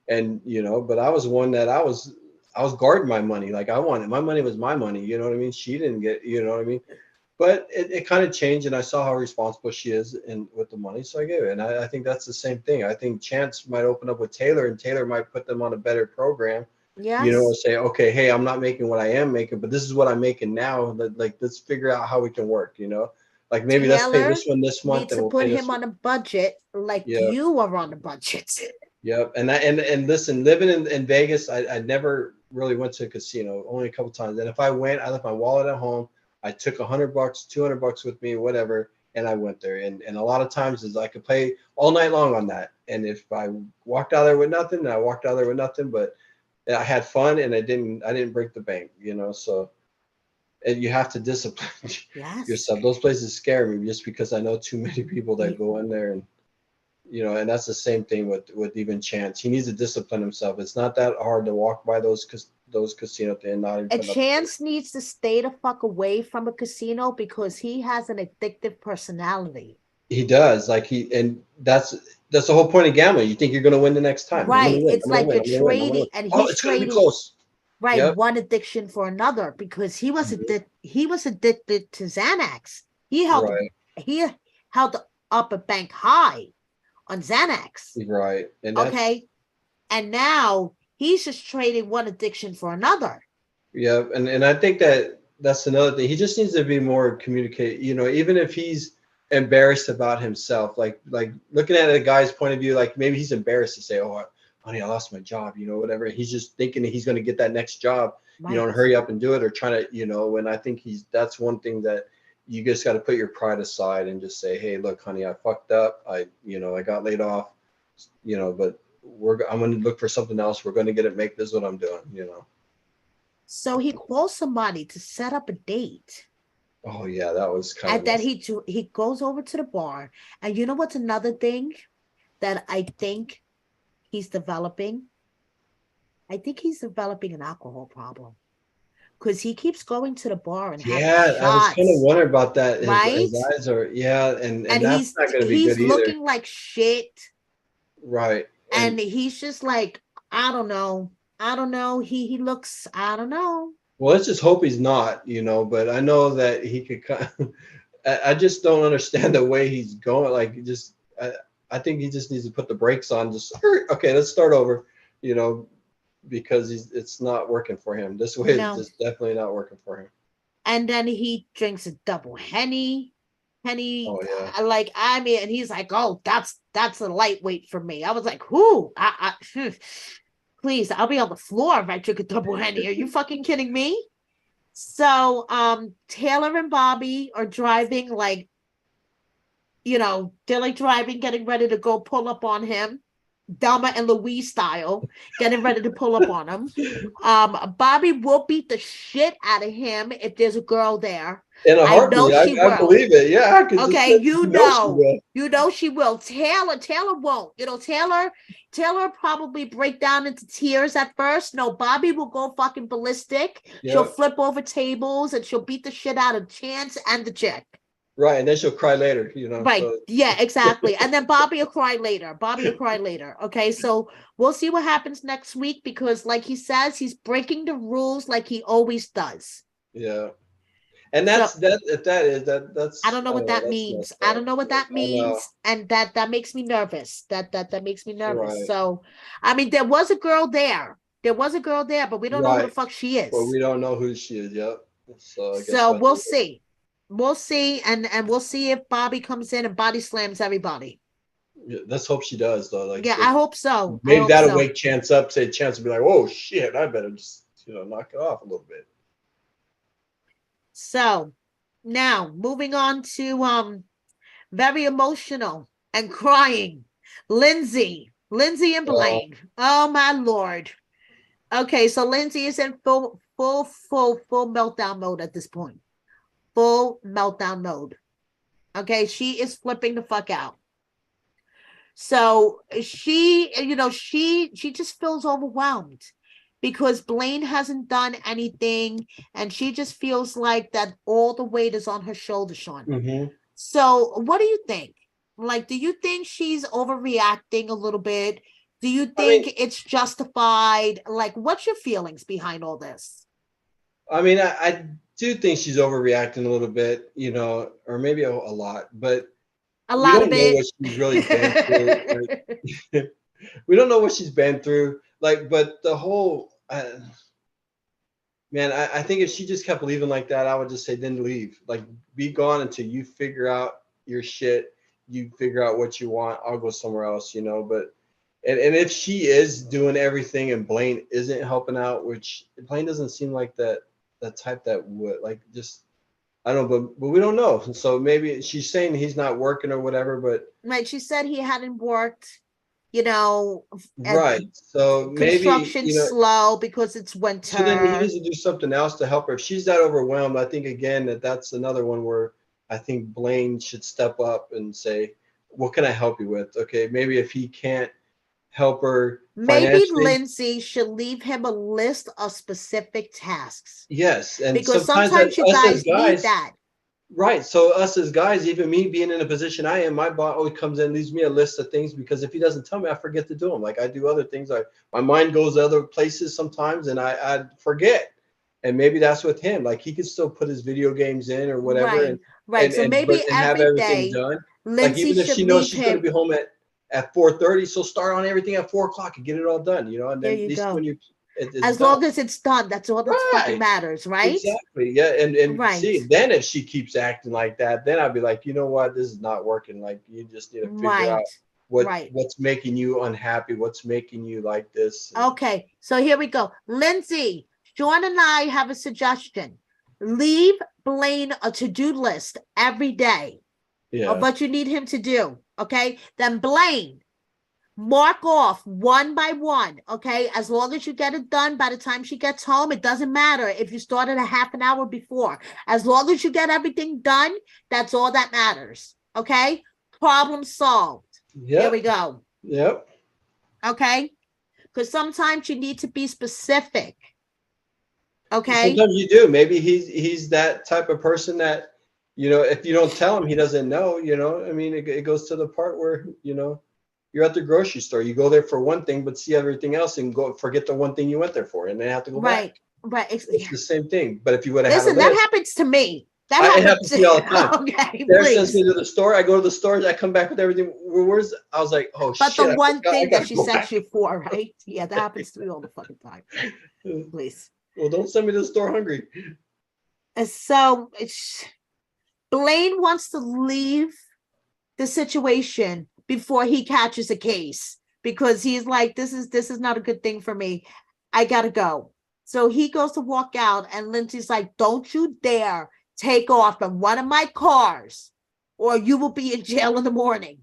And but I was one that I was guarding my money. Like I wanted my money was my money. You know what I mean? She didn't get. You know what I mean? But it kind of changed, and I saw how responsible she is in with the money, so I gave it. And I think that's the same thing. I think Chance might open up with Taylor, and Taylor might put them on a better program. Or Yes. say, okay, hey, I'm not making what I am making, but this is what I'm making now. Like, let's figure out how we can work. Like maybe let's pay Taylor this one this month, needs and to we'll put pay this him one. on a budget like Yeah. you are on a budget. Yep. And listen, living in Vegas, I never really went to a casino, only a couple times. And if I went, I left my wallet at home. I took $100, $200 with me, whatever, and I went there. And a lot of times is I could play all night long on that. And if I walked out there with nothing, I walked out there with nothing, but I had fun and I didn't break the bank, so and you have to discipline Yes. yourself. Those places scare me just because I know too many people that go in there and and that's the same thing with even Chance. He needs to discipline himself. It's not that hard to walk by those casinos and not even A put up. Chance needs to stay the fuck away from a casino because he has an addictive personality. He does like and that's the whole point of gambling. You think you're going to win the next time. I'm going Right. to win. It's I'm going to like win. a I'm going to win. I'm going to trading, win. and Oh, he's it's going to be trading close. right Yep. one addiction for another because Mhm. he was addicted to Xanax. He held Right. he held up a bank high on Xanax. Right. And that's Okay. And now he's just trading one addiction for another. yeah. And I think that's another thing. He just needs to be more communicate. Even if he's embarrassed about himself, like looking at a guy's point of view, like maybe he's embarrassed to say, "Oh, honey, I lost my job," whatever. He's just thinking that he's going to get that next job, Right. and hurry up and do it, or trying to. And I think that's one thing that you just got to put your pride aside and just say, "Hey, look, honey, I fucked up. I got laid off, but I'm going to look for something else. We're going to get it. Make this what I'm doing. So he calls somebody to set up a date. Oh yeah, that was kind And of then messed. he goes over to the bar. And you know what's another thing that I think he's developing? I think he's developing an alcohol problem because he keeps going to the bar and having Yeah, I was kind of shots, wondering about that. right? His eyes are, yeah, and And that's not going to be he's good either. looking like shit. Right. And he's just like, I don't know. I don't know. He looks, I don't know. Well, let's just hope he's not, but I know that he could kind of, I just don't understand the way he's going. Like, I think he just needs to put the brakes on. Just, okay, let's start over, you know, because it's not working for him. This way is No. just definitely not working for him. And then he drinks a double Henny, Oh, yeah. like, I mean, and he's like, oh, that's a lightweight for me. I was like, who? Please, I'll be on the floor if I drink a double Henny. Are you fucking kidding me? So, Taylor and Bobby are driving, like, they're like driving, getting ready to go pull up on him. Dama and Louise style, getting ready to pull up on him. Bobby will beat the shit out of him if there's a girl there. In a I know heartbeat, she I will. believe it. Yeah, I could just Okay, she will. she will. Taylor won't. Taylor probably break down into tears at first. No, Bobby will go fucking ballistic. She'll Yep. flip over tables and she'll beat the shit out of Chance and the chick. Right, and then she'll cry later, Right. So Yeah, exactly. And then Bobby will cry later. Okay. So we'll see what happens next week because, like he says, he's breaking the rules like he always does. yeah. And So that's that. If that is I don't know what that that's means. messed I up. don't know what that I know. means. And that makes me nervous. That makes me nervous. Right. So, I mean, there was a girl there. There was a girl there, but we don't know who the Right. fuck she But is. we don't know who she is. Yep. So I guess So we'll have we'll to wait. see. We'll see. And we'll see if Bobby comes in and body slams everybody. Yeah, let's hope she does though. Like Yeah, I hope so. I maybe hope that'll so. wake Chance up. Say Chance will be like, "Oh shit, I better just knock it off a little bit." So now moving on to very emotional and crying. Lindsey and Uh, Blaine. Oh my Lord. Okay, so Lindsey is in full meltdown mode at this point. Full meltdown mode. Okay, she is flipping the fuck out. So she just feels overwhelmed because Blaine hasn't done anything, and she just feels like that all the weight is on her shoulders, Shawn. mm-hmm. So, what do you think? Like, do you think she's overreacting a little bit? Do you I mean, think it's justified? Like, what's your feelings behind all this? I do think she's overreacting a little bit, or maybe a lot, but A we lot don't of know it. what she's really been through. Like, we don't know what she's been through. Like, but the whole man, I think if she just kept leaving like that, I would just say then leave. Like, be gone until you figure out your shit. You figure out what you want. I'll go somewhere else, But and if she is doing everything and Blaine isn't helping out, which Blaine doesn't seem like that type that would like just I don't know, but we don't know. So maybe she's saying he's not working or whatever, but Right. She said he hadn't worked, you know, at right. So maybe, construction slow because it's so then he winter. needs to do something else to help her. If she's that overwhelmed, I think again that's another one where I think Blaine should step up and say, "What can I help you with?" Okay, maybe if he can't help her Maybe financially, Lindsey should leave him a list of specific tasks yes. And because sometimes sometimes you us as guys need guys, that. right. So us as guys, even me being in a position I am, my boss always comes in, leaves me a list of things because if he doesn't tell me, I forget to do them. Like I do other things. My mind goes other places sometimes, and I forget. And maybe that's with him. Like he could still put his video games in or whatever, Right. Right. So maybe and have every everything day done. Like Lindsey even if should she knows leave she's going to him. be home at 4:30, so start on everything at 4 o'clock and get it all done. And There then at you least when go. it's As done. long as it's done, that's all that fucking Right. matters, right? Exactly. Yeah. And Right. see, then if she keeps acting like that, then I'd be like, you know what, this is not working. Like you just need to figure out Right. Right. what's making you unhappy, what's making you like this. Okay. So here we go. Lindsey, Shawn and I have a suggestion. Leave Blaine a to-do list every day of Yeah. what you need him to do. Okay. Then Blaine, mark off one by one. Okay. As long as you get it done by the time she gets home, it doesn't matter if you started a half an hour before. As long as you get everything done, that's all that matters. Okay. Problem solved. There we Yep. go. Yep. Okay. Because sometimes you need to be specific. Okay. Sometimes you do. Maybe he's that type of person that, if you don't tell him, he doesn't know. I mean, it goes to the part where you're at the grocery store. You go there for one thing, but see everything else and go forget the one thing you went there for, and then have to go back. Right. Right. It's the same thing. But if you would have had a Listen, that list, happens to me. That it happens happens to me all the time. to okay, Sarah sends please. me to the store. I go to the store. I come back with everything. Where's? I was like, oh But the shit! I one forgot. I thing that gotta she go sent back. you for, right? Yeah, that happens to me all the fucking time. Please. Well, don't send me to the store hungry. And so Blaine wants to leave the situation before he catches a case because he's like, this is not a good thing for me. I gotta go. So he goes to walk out, and Lindsey's like, don't you dare take off from one of my cars, or you will be in jail in the morning.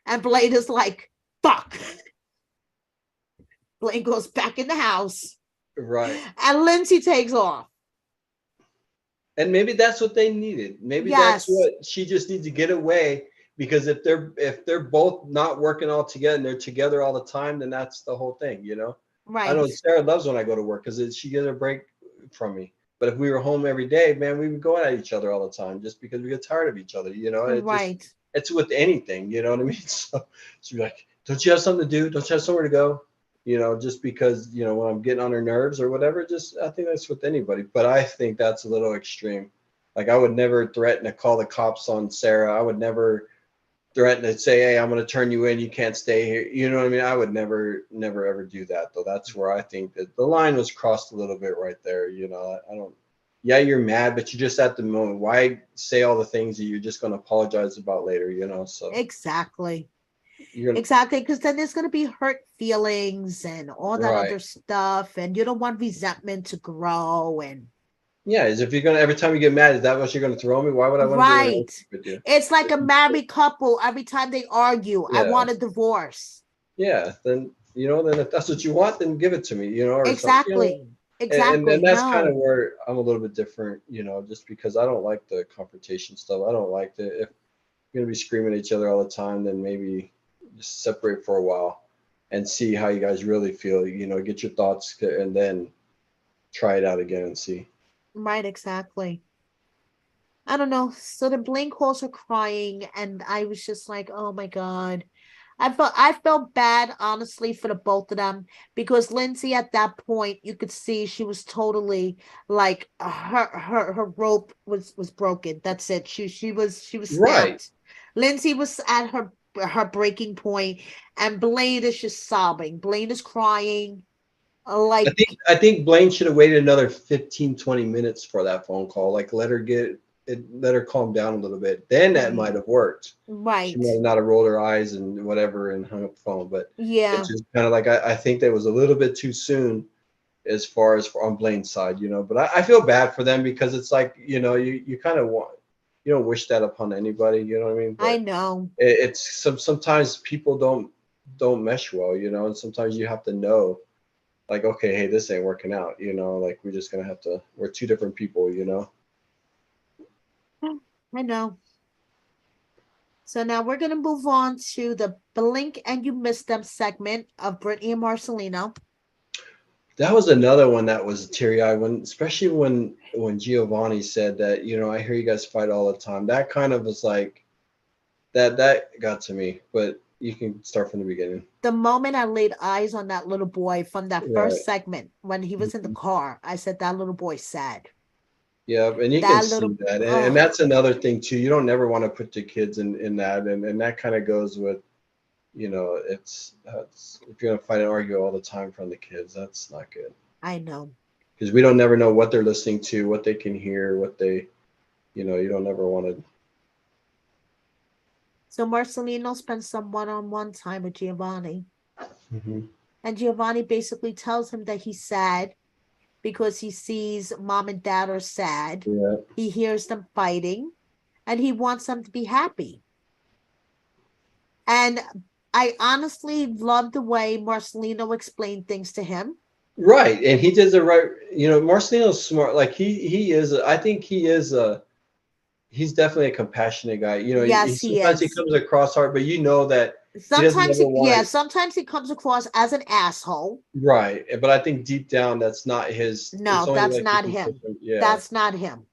And Blaine is like, fuck. Blaine goes back in the house. Right. And Lindsey takes off. And maybe that's what they needed. Maybe that's Yes. what she just needs to get away, because if they're both not working all together and they're together all the time, then that's the whole thing, I know Right. Sarah loves when I go to work because she gets a break from me. But if we were home every day, man, we would go at each other all the time just because we get tired of each other. Right. It's with anything, you know what I mean? So you're like, don't you have something to do? Don't you have somewhere to go? Just because, when I'm getting on her nerves or whatever, I think that's with anybody. But I think that's a little extreme. Like, I would never threaten to call the cops on Sarah. I would never threaten to say, hey, I'm going to turn you in. You can't stay here. You know what I mean? I would never, never, ever do that, though. That's where I think that the line was crossed a little bit right there. I don't, yeah, you're mad, but you're just at the moment. Why say all the things that you're just going to apologize about later, So Exactly. you're going to, Exactly. Because then there's going to be hurt feelings and all that right. other stuff. And you don't want resentment to grow. And Yeah, is if you're going to, every time you get mad, is that what you're going to throw me? Why would I want to be in a right. relationship with you? It's like a married couple. Every time they argue, I Yeah. want a divorce. Yeah. Then if that's what you want, then give it to me, or something, Exactly. and Exactly. that's kind of No. where I'm a little bit different, just because I don't like the confrontation stuff. I don't like if you're gonna be screaming at each other all the time, then maybe just separate for a while and see how you guys really feel. Get your thoughts and then try it out again and see. Right. Exactly. I don't know. So the Blaine calls her crying, and I was just like, oh my God. I felt bad, honestly, for the both of them, because Lindsey at that point, you could see she was totally like her rope was broken. That's it. She was Right. snapped. Lindsey was at her breaking point, and Blaine is just sobbing. Blaine is crying. I Like, think I think Blaine should have waited another 15, 20 minutes for that phone call. Like, let her calm down a little bit. Then that might have worked. She right. might have not have rolled her eyes and whatever and hung up the phone. But it's Yeah. just kind of like I think that was a little bit too soon as far as on Blaine's side, But I feel bad for them because it's like, you kind of want, you don't wish that upon anybody, you know what I mean? I But know. it's sometimes people don't mesh well, and sometimes you have to know, like, okay, hey, this ain't working out, like we're just gonna have to, we're two different people. I know. So now we're going to move on to the Blink and You Missed Them segment of Brittany and Marcelino. That was another one that was teary-eyed, especially when Giovanni said that, I hear you guys fight all the time. That kind of was like, that got to me. But you can start from the beginning. The moment I laid eyes on that little boy from that Right. first segment when he was in the Mhm. car, I said, that little boy's sad. Yeah, and you can That see little, that, and oh, that's another thing too. You don't never want to put the kids in that, and that kind of goes with, it's if you're gonna fight and argue all the time in front of the kids, that's not good. I know. Because we don't never know what they're listening to, what they can hear, what they, you don't ever want to. So Marcelino spends some one-on-one time with Giovanni. Mm-hmm. And Giovanni basically tells him that he's sad because he sees mom and dad are sad. Yeah. He hears them fighting and he wants them to be happy. And I honestly love the way Marcelino explained things to him. Right, and he did the right. Marcelino's smart. Like he is. I think he is he's definitely a compassionate guy. Yes, he Sometimes he is. comes across hard, but you know that He doesn't Sometimes ever he, want yeah, to. sometimes he comes across as an asshole. Right. But I think deep down, that's not his. It's No, only that's like you not can push him. him. Yeah. That's not him.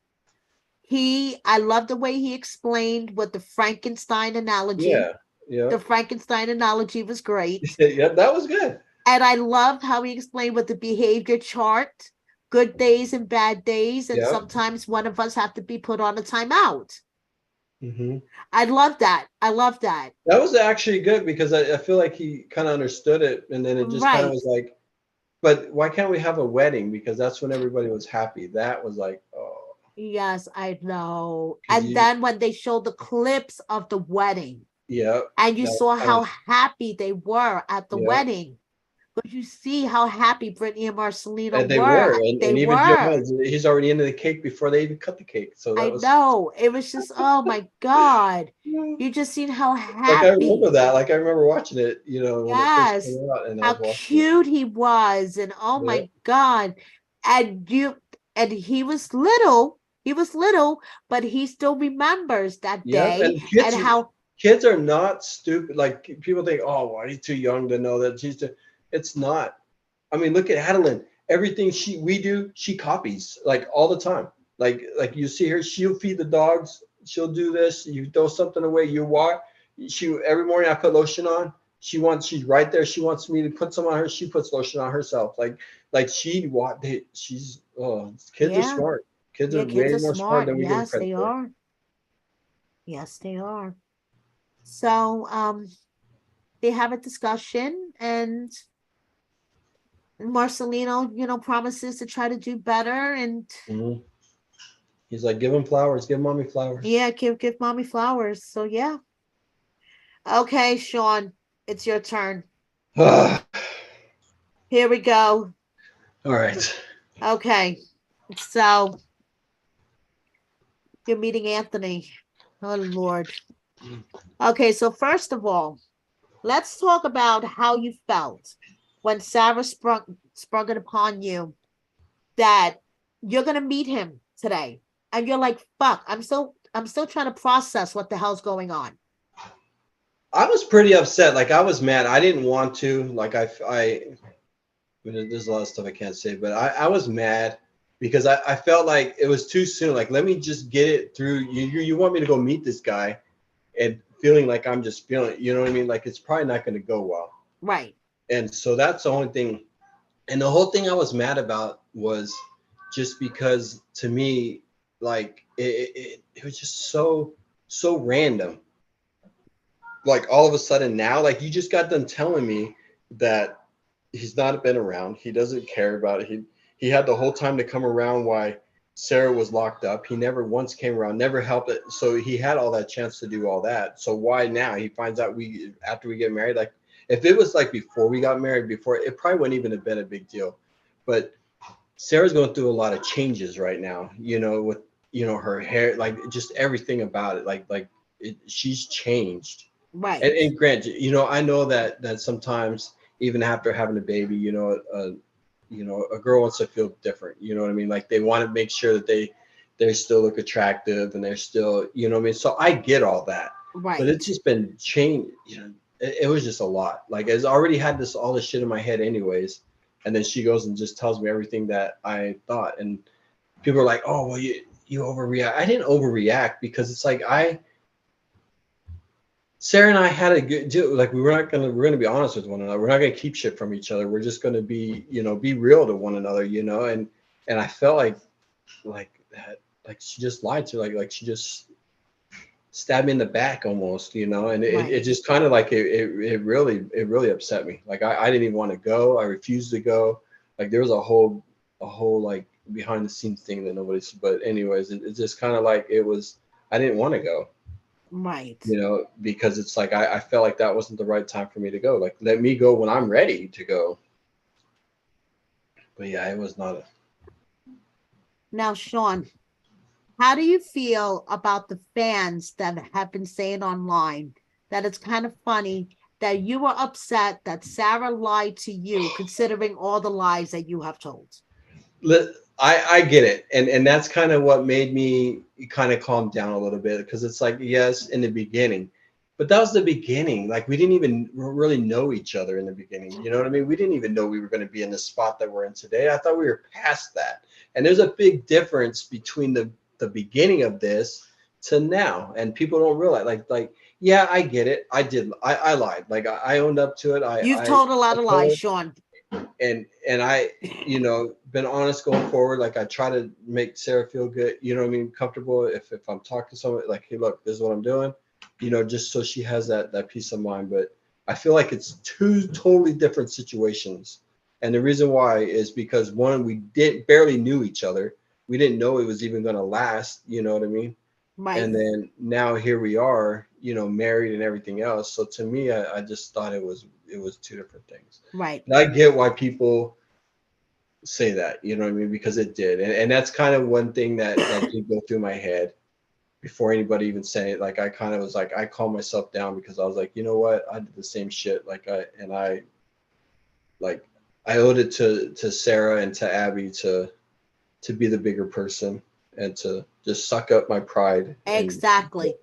I love the way he explained with the Frankenstein analogy. Yeah. Yeah. The Frankenstein analogy was great. Yeah. That was good. And I loved how he explained with the behavior chart, good days and bad days. And Yeah. sometimes one of us have to be put on a timeout. Hmm. I love that. I love that. That was actually good because I feel like he kind of understood it, and then it just kind of Right. was like, but why can't we have a wedding? Because that's when everybody was happy. That was like, oh, Yes, I know. because And you, then when they showed the clips of the wedding, yeah, and you that was saw kind how of, happy they were at the yeah, wedding, but you see how happy Brittany and Marcelino and they were. were, They and even Joe, were. he's already into the cake before they even cut the cake. So I that was, know. It was just, oh my God. You just seen how like I remember happy. that, like I remember watching it, when it first Yes. came out, and I How was watching it. cute he was. And oh Yeah, my God. And you and he was little. He was little, but he still remembers that yeah, day and and how kids are not stupid. Like people think, oh, well, he's too young to know that she's. It's not. I mean, look at Adeline. Everything we do, she copies like all the time. Like you see her, she'll feed the dogs. She'll do this. You throw something away, you walk. She every morning I put lotion on. She's right there. She wants me to put some on her. She puts lotion on herself. Like she's kids are yeah, smart. Kids yeah, are kids way are more smart smart. than we give them Yes, credit they for. are. Yes, they are. So they have a discussion and Marcelino, promises to try to do better and Mhm. He's like, give him flowers, give mommy flowers. yeah, give mommy flowers. So yeah. Okay, Shawn, it's your turn. All Here we go. right. Okay. So you're meeting Anthony. Oh Lord. Okay, so first of all, let's talk about how you felt when Sarah sprung it upon you that you're gonna meet him today. And you're like, fuck, I'm still trying to process what the hell's going on. I was pretty upset. Like I was mad. I didn't want to. Like there's a lot of stuff I can't say, but I was mad because I felt like it was too soon. Like let me just get it through. You want me to go meet this guy, and feeling like I'm just feeling. You know what I mean? Like it's probably not going to go well. Right. And so that's the only thing. And the whole thing I was mad about was just because to me, like it was just so random. Like all of a sudden now, like you just got done telling me that he's not been around. He doesn't care about it. He had the whole time to come around why Sarah was locked up. He never once came around, never helped it. So he had all that chance to do all that. So why now? He finds out we after we get married. Like if it was like before we got married, before it probably wouldn't even have been a big deal. But Sarah's going through a lot of changes right now. With her hair, like just everything about it. She's changed. And, Right. and Grant, I know that sometimes even after having a baby, a girl wants to feel different. You know what I mean? Like they want to make sure that they still look attractive and they're still, you know what I mean? So I get all that, but it's Right. just been changed. It was just a lot. Like I already had all this shit in my head anyways, and then she goes and just tells me everything that I thought, and people are like, "Oh, well, you overreact." I didn't overreact because it's like Sarah and I had a good deal. Like we're gonna be honest with one another. We're not gonna keep shit from each other. We're just gonna be real to one another, and I felt like that, like she just lied to, like she just stabbed me in the back almost, and it Right. just kind of like it really upset me. Like I didn't even want to go. I refused to go. Like there was a whole like behind the scenes thing that nobody's. But anyways, it's just kind of like it was. I didn't want to go. Right. Because it's like I felt like that wasn't the right time for me to go. Like, let me go when I'm ready to go. But yeah, it was not a. Now, Shawn, how do you feel about the fans that have been saying online that it's kind of funny that you were upset that Sarah lied to you, considering all the lies that you have told? I get it, and that's kind of what made me kind of calm down a little bit because it's like yes, in the beginning, But that was the beginning. Like we didn't even really know each other in the beginning. You know what I mean? We didn't even know we were going to be in the spot that we're in today. I thought we were past that. And there's a big difference between the beginning of this to now. And people don't realize like, yeah, I get it. I lied. Like I owned up to it. You've told a lot I of lies, told, Shawn. and I, been honest going forward. Like I try to make Sarah feel good, you know what I mean, comfortable. If I'm talking to someone, like, hey, look, this is what I'm doing, just so she has that peace of mind. But I feel like it's two totally different situations. And the reason why is because one, we did barely knew each other. We didn't know it was even gonna last, you know what I mean? Right. And then now here we are, married and everything else. So to me, I just thought it was two different things. Right. And I get why people say that, you know what I mean? Because it did. And that's kind of one thing that did go through my head before anybody even said it. Like I kind of was like, I calmed myself down because I was like, you know what? I did the same shit. Like I owed it to Sarah and to Abby to be the bigger person and to just suck up my pride. Exactly.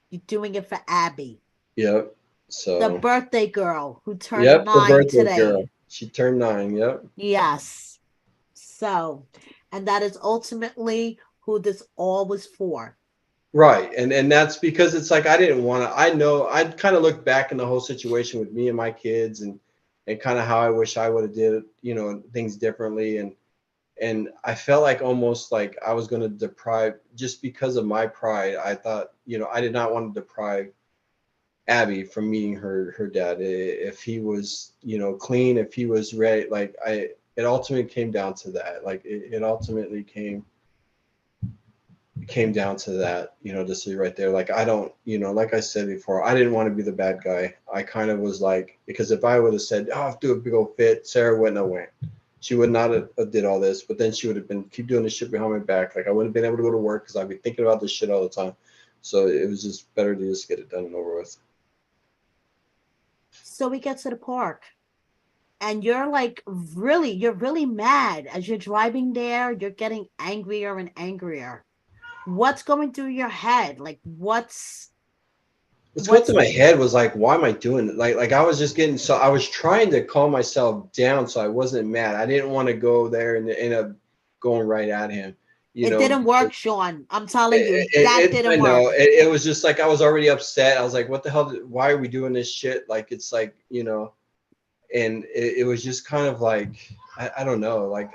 You're doing it for Abby. Yep. The So birthday girl who turned yep, the 9 birthday today. girl. She turned 9. Yep. Yes. So, and that is ultimately who this all was for. Right. And that's because it's like I didn't want to. I know I kind of look back in the whole situation with me and my kids and kind of how I wish I would have did, things differently. And I felt like almost like I was going to deprive, just because of my pride. I thought, I did not want to deprive Abby from meeting her dad. If he was, clean, if he was ready, like it ultimately came down to that. Like it ultimately came down to that, to see right there. Like I don't, like I said before, I didn't want to be the bad guy. I kind of was like, because if I would have said, oh, I'll do a big old fit, Sarah wouldn't have went. She would not have did all this, but then she would have been keep doing this shit behind my back. Like I wouldn't have been able to go to work because I'd be thinking about this shit all the time. So it was just better to just get it done and over with. So we get to the park. And you're like you're really mad as you're driving there. You're getting angrier and angrier. What's going through your head? Like What's going through what's my head was like, why am I doing it? Like I was just getting, so I was trying to calm myself down so I wasn't mad. I didn't want to go there and end up going right at him, it didn't work, Shawn. I'm telling you, that I didn't know work. it was just like I was already upset. I was like, what the hell? Why are we doing this shit? Like it's like, and it was just kind of like I don't know, like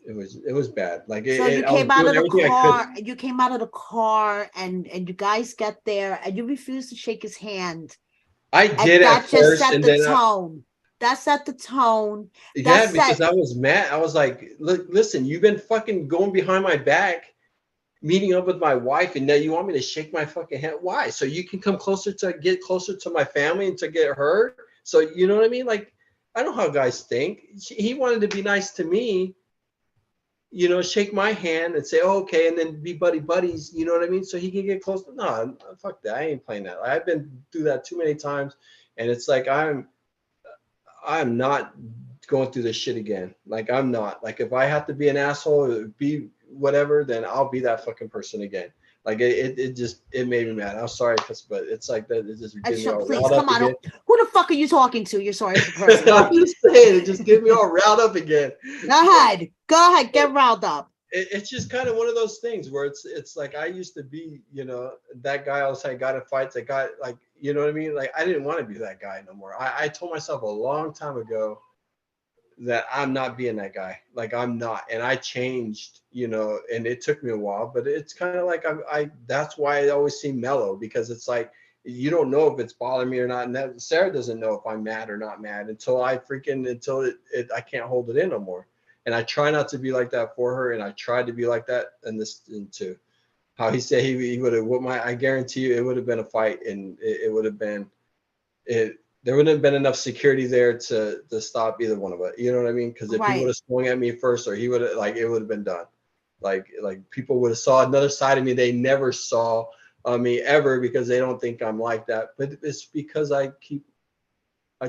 it was bad. Like So you I was came out doing of the everything I could. car, you came out of the car and you guys get there and you refuse to shake his hand. I And did that at just first, set and the then tone. That set the tone. That yeah, because set I was mad. I was like, look, listen, you've been fucking going behind my back, meeting up with my wife, and now you want me to shake my fucking hand? Why? So you can come closer to get closer to my family and to get hurt? So you know what I mean? Like, I know how guys think. He wanted to be nice to me, shake my hand and say, oh, okay, and then be buddies, you know what I mean? So he can get close. No, fuck that. I ain't playing that. I've been through that too many times, and it's like I'm not going through this shit again. Like I'm not. Like if I have to be an asshole, be whatever, then I'll be that fucking person again. Like it just it made me mad. I'm sorry, but it's like that. It just and getting me all please riled come up on. again. Who the fuck are you talking to? You're sorry as a person. I'm just saying, it just get me all riled up again. Go ahead. Go ahead. Get riled up. It's just kind of one of those things where it's like I used to be, that guy outside got in fights. I got like, you know what I mean? Like I didn't want to be that guy no more. I told myself a long time ago that I'm not being that guy. Like I'm not, and I changed, and it took me a while, but it's kind of like I that's why I always seem mellow, because it's like you don't know if it's bothering me or not, and that Sarah doesn't know if I'm mad or not mad until I can't hold it in no more. And I try not to be like that for her, and I tried to be like that in this too. How he said he would have I guarantee you it would have been a fight, and it would have been it there wouldn't have been enough security there to stop either one of us. You know what I mean? Because if he would Right. have swung at me first, or he would have, like, it would have been done. Like people would have saw another side of me they never saw on me ever, because they don't think I'm like that. But it's because I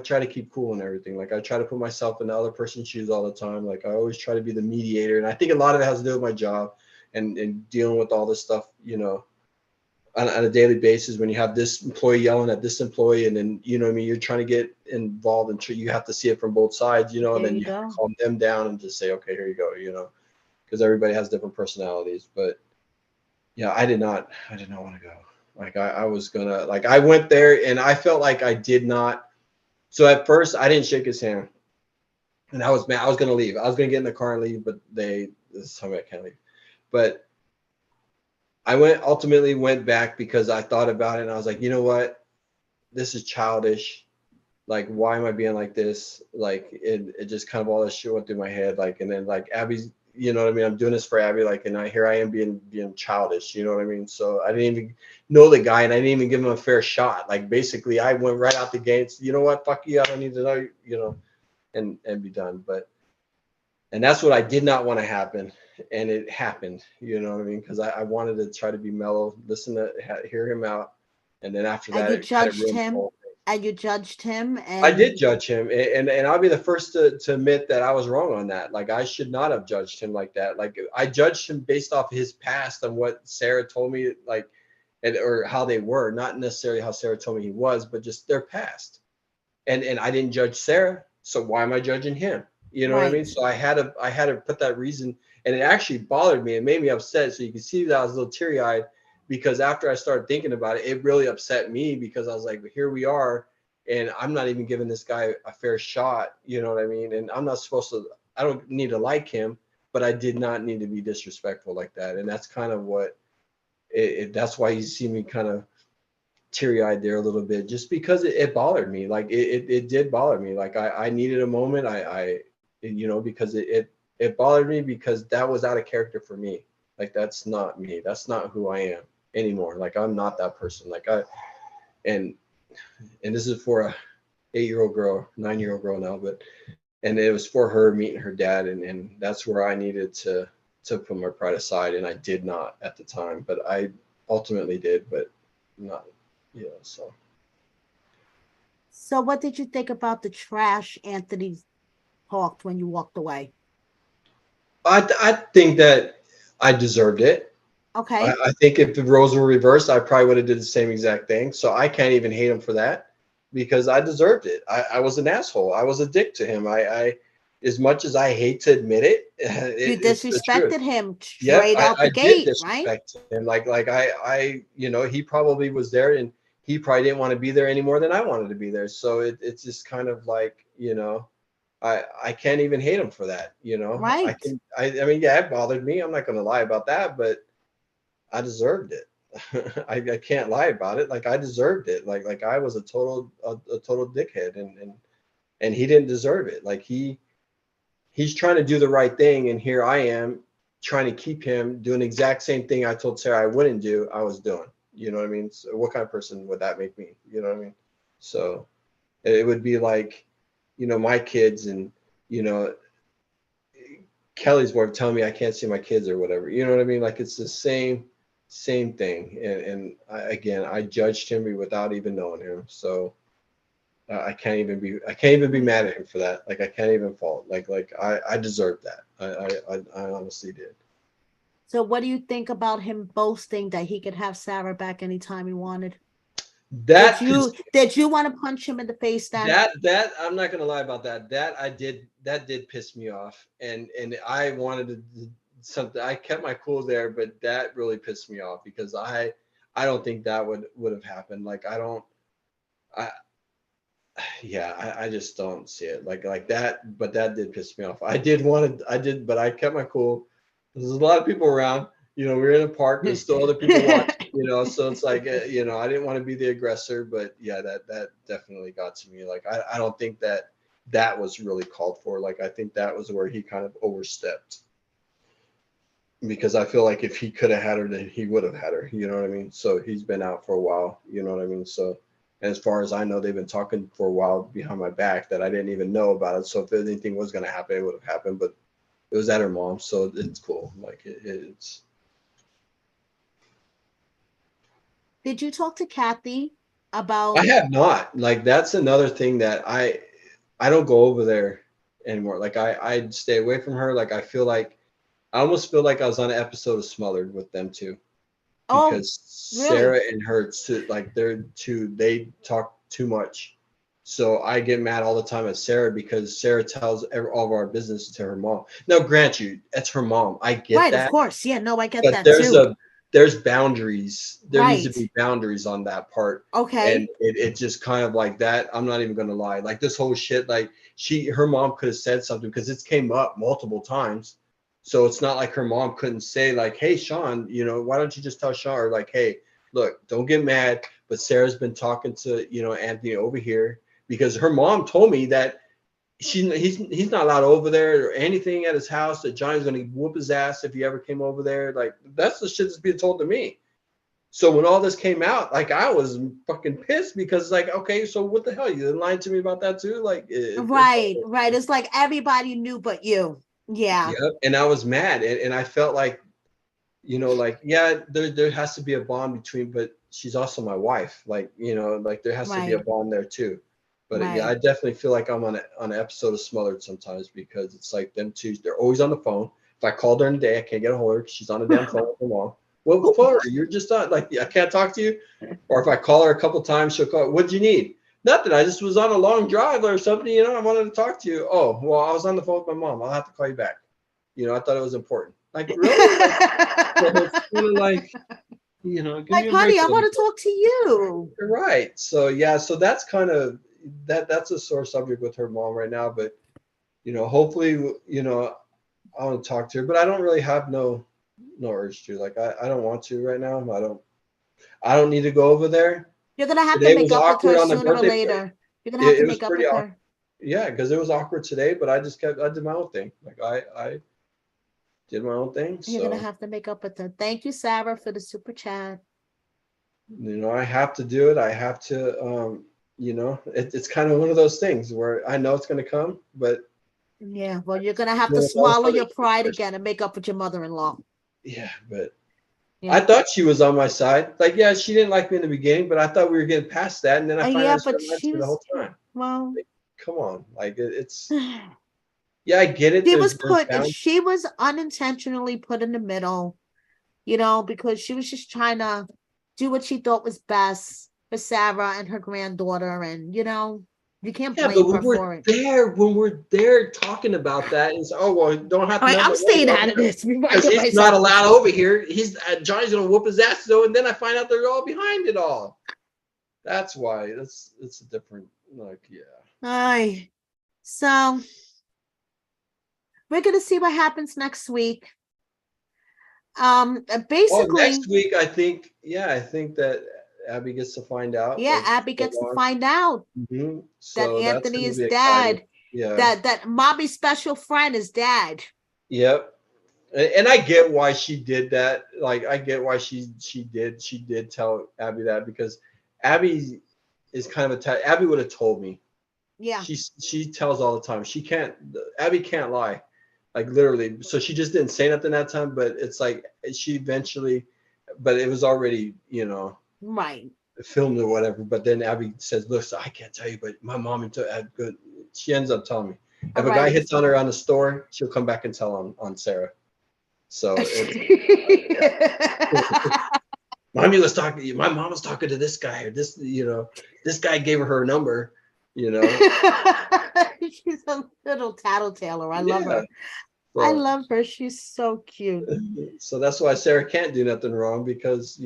try to keep cool and everything. Like I try to put myself in the other person's shoes all the time. Like I always try to be the mediator, and I think a lot of it has to do with my job and dealing with all this stuff. on a daily basis when you have this employee yelling at this employee, and then, you know what I mean, you're trying to get involved and you have to see it from both sides, you know, and There then you you have to go. calm them down and just say, okay, here you go, you know, because everybody has different personalities. But yeah, I did not want to go. Like I was gonna, like, I went there and I felt like I did not. So at first I didn't shake his hand, and I was mad. I was gonna leave. I was gonna get in the car and leave, but this told me I can't leave. But I ultimately went back because I thought about it and I was like, you know what? This is childish. Like, why am I being like this? Like, it just kind of all this shit went through my head. Like, and then like Abby's, you know what I mean? I'm doing this for Abby. Like, and here I am being childish. You know what I mean? So I didn't even know the guy, and I didn't even give him a fair shot. Like, basically, I went right out the gates. You know what? Fuck you. I don't need to know. You know, and be done. But and that's what I did not want to happen, and it happened. You know what I mean? Because I wanted to try to be mellow, listen to hear him out, and then after And that, you it kind of judged ruined the him. whole. And you judged him. I did And judge him, and I'll be the first to admit that I was wrong on that. Like, I should not have judged him like that. Like, I judged him based off his past and what Sarah told me, like, or how they were, not necessarily how Sarah told me he was, but just their past. And I didn't judge Sarah, so why am I judging him? You know what I mean? right. So I had to put that reason, and it actually bothered me. It made me upset. So you can see that I was a little teary eyed because after I started thinking about it, it really upset me because I was like, here we are, and I'm not even giving this guy a fair shot. You know what I mean? And I'm not supposed to. I don't need to like him, but I did not need to be disrespectful like that. And that's kind of what. That's why you see me kind of teary-eyed there a little bit, just because it bothered me. Like it did bother me. Like I needed a moment. You know, because it bothered me because that was out of character for me. Like, that's not me. That's not who I am anymore. Like, I'm not that person. Like, and and this is for a 8-year-old girl, 9-year-old girl now, but and it was for her meeting her dad, and that's where I needed to put my pride aside, and I did not at the time, but I ultimately did, but not, so. So what did you think about the trash Anthony talked when you walked away? I think that I deserved it. Okay. I think if the roles were reversed, I probably would have did the same exact thing. So I can't even hate him for that because I deserved it. I was an asshole. I was a dick to him. I as much as I hate to admit it, You it's the truth. disrespected him Yep, straight out I the did gate, right? disrespect him. Like he probably was there and he probably didn't want to be there any more than I wanted to be there. So it's just kind of like, I can't even hate him for that. Right. I mean, yeah, it bothered me. I'm not going to lie about that, but I deserved it. I can't lie about it. Like, I deserved it. Like I was a total dickhead, and he didn't deserve it. Like, he's trying to do the right thing, and here I am trying to keep him doing the exact same thing I told Sarah I wouldn't do. I was doing. You know what I mean? So what kind of person would that make me? You know what I mean? So it would be like, my kids and you know Kelly's wife telling me I can't see my kids or whatever. You know what I mean? Like, it's the same thing. And again, I judged him without even knowing him. So I can't even be mad at him for that. Like, I can't even fault. Like I deserved that. I honestly did. So what do you think about him boasting that he could have Sarah back anytime he wanted? Did That you pissed did you want to punch him in the face then? that I'm not gonna lie about that. That did piss me off, and I wanted to do something. I kept my cool there, but that really pissed me off because I don't think that would have happened. Like, I don't. I Yeah, I just don't see it like that. But that did piss me off. I did, but I kept my cool. There's a lot of people around. We were in a park. There's still other people watching. So it's like, I didn't want to be the aggressor, but yeah, that definitely got to me. Like, I don't think that was really called for. Like, I think that was where he kind of overstepped because I feel like if he could have had her, then he would have had her. You know what I mean? So he's been out for a while. You know what I mean? So, and as far as I know, they've been talking for a while behind my back that I didn't even know about it. So if anything was going to happen, it would have happened. But it was at her mom, so it's cool. Like, it's. Did you talk to Kathy I about have not. Like, that's another thing that I don't go over there anymore. Like, I stay away from her. Like, I almost feel like I was on an episode of Smothered with them too. Oh, because really? Sarah and her they talk too much. So I get mad all the time at Sarah because Sarah tells all of our business to her mom. Now, grant you, it's her mom. I get Right, of that, course. Yeah, no, I get but that too. there's boundaries. There needs to Right. be boundaries on that part. And Okay. it just kind of like that. I'm not even gonna lie. Like this whole shit, like her mom could have said something because it's came up multiple times. So it's not like her mom couldn't say like, hey Shawn, why don't you just tell Shawn, or like, hey, look, don't get mad, but Sarah's been talking to, Anthony over here, because her mom told me that he's not allowed over there or anything at his house, that Johnny's gonna whoop his ass if he ever came over there. Like that's the shit that's being told to me. So when all this came out, like I was fucking pissed because like, okay, so what the hell? You lying to me about that too? Like it's all Right, right. It's like everybody knew but you. Yeah. yeah. And I was mad, and I felt like, like, yeah, there has to be a bond between, but she's also my wife. Like, like there has to be a Right, bond there too. But yeah, I right. definitely feel like I'm on an episode of Smothered sometimes, because it's like them two, they're always on the phone. If I call during the day, I can't get a hold of her 'cause she's on the damn phone with her mom. What for? You're just not like, I can't talk to you. Or if I call her a couple times, she'll call, what'd you need? Nothing. I just was on a long drive or something, I wanted to talk to you. Oh, well, I was on the phone with my mom. I'll have to call you back. I thought it was important. Like, really? Like, so it's kind of like, give Like, me a break honey, I a little want to bit. talk to you. You're right. So yeah, so that's kind of that's a sore subject with her mom right now. But hopefully, I want to talk to her, but I don't really have no urge to. Like, I don't want to right now. I don't need to go over there. You're gonna have to Today make was up with awkward her on the sooner or birthday party. later. You're gonna have It to was make up pretty with awkward. her. Yeah, because it was awkward today, but I did my own thing. Like I did my own thing. You're gonna So have to make up with her. Thank you, Sarah, for the super chat. I have to do it. I have to, it's kind of one of those things where I know it's going to come, but Yeah, well, you're gonna have to doing all this swallow other your shit pride first. again and make up with your mother-in-law. Yeah, but I Yeah. thought she was on my side. Like, yeah, she didn't like me in the beginning, but I thought we were getting past that, and then I find Yeah, out she but lied to she me the was, whole time. well, Like, come on, like it's yeah, I get it. There's bound. she was unintentionally put in the middle, because she was just trying to do what she thought was best for Sarah and her granddaughter. And, you can't Yeah, but blame her for it. when we're there talking about that, and oh well, don't have All to right, know, I'm but well, staying out of this before I because get he's not myself. allowed over here. He's Johnny's gonna whoop his ass though, and then I find out they're all behind it all. That's why it's a different, like, yeah. All right. So we're going to see what happens next week. Well, Basically, next week I think that Abby gets to find out yeah, what's Abby going gets to on. find out that So that's Anthony gonna is be exciting. dad, Yeah. that Mommy's special friend is dad. Yep. And I get why she did that. Like, I get why she did tell Abby that, because Abby is kind of Abby would have told me. Yeah, She tells all the time. Abby can't lie. Like, literally. So she just didn't say nothing that time, but it's like she eventually, but it was already, right. filmed or whatever. But then Abby says, "Look, so I can't tell you, but my mom had good." She ends up telling me. All If a guy right. hits on her on the store, she'll come back and tell on Sarah. So it's mommy was talking. My mom was talking to this guy, or this guy gave her number. You know. She's a little tattletaler. I love Yeah. her. I So love her. She's so cute. so that's why Sarah can't do nothing wrong, because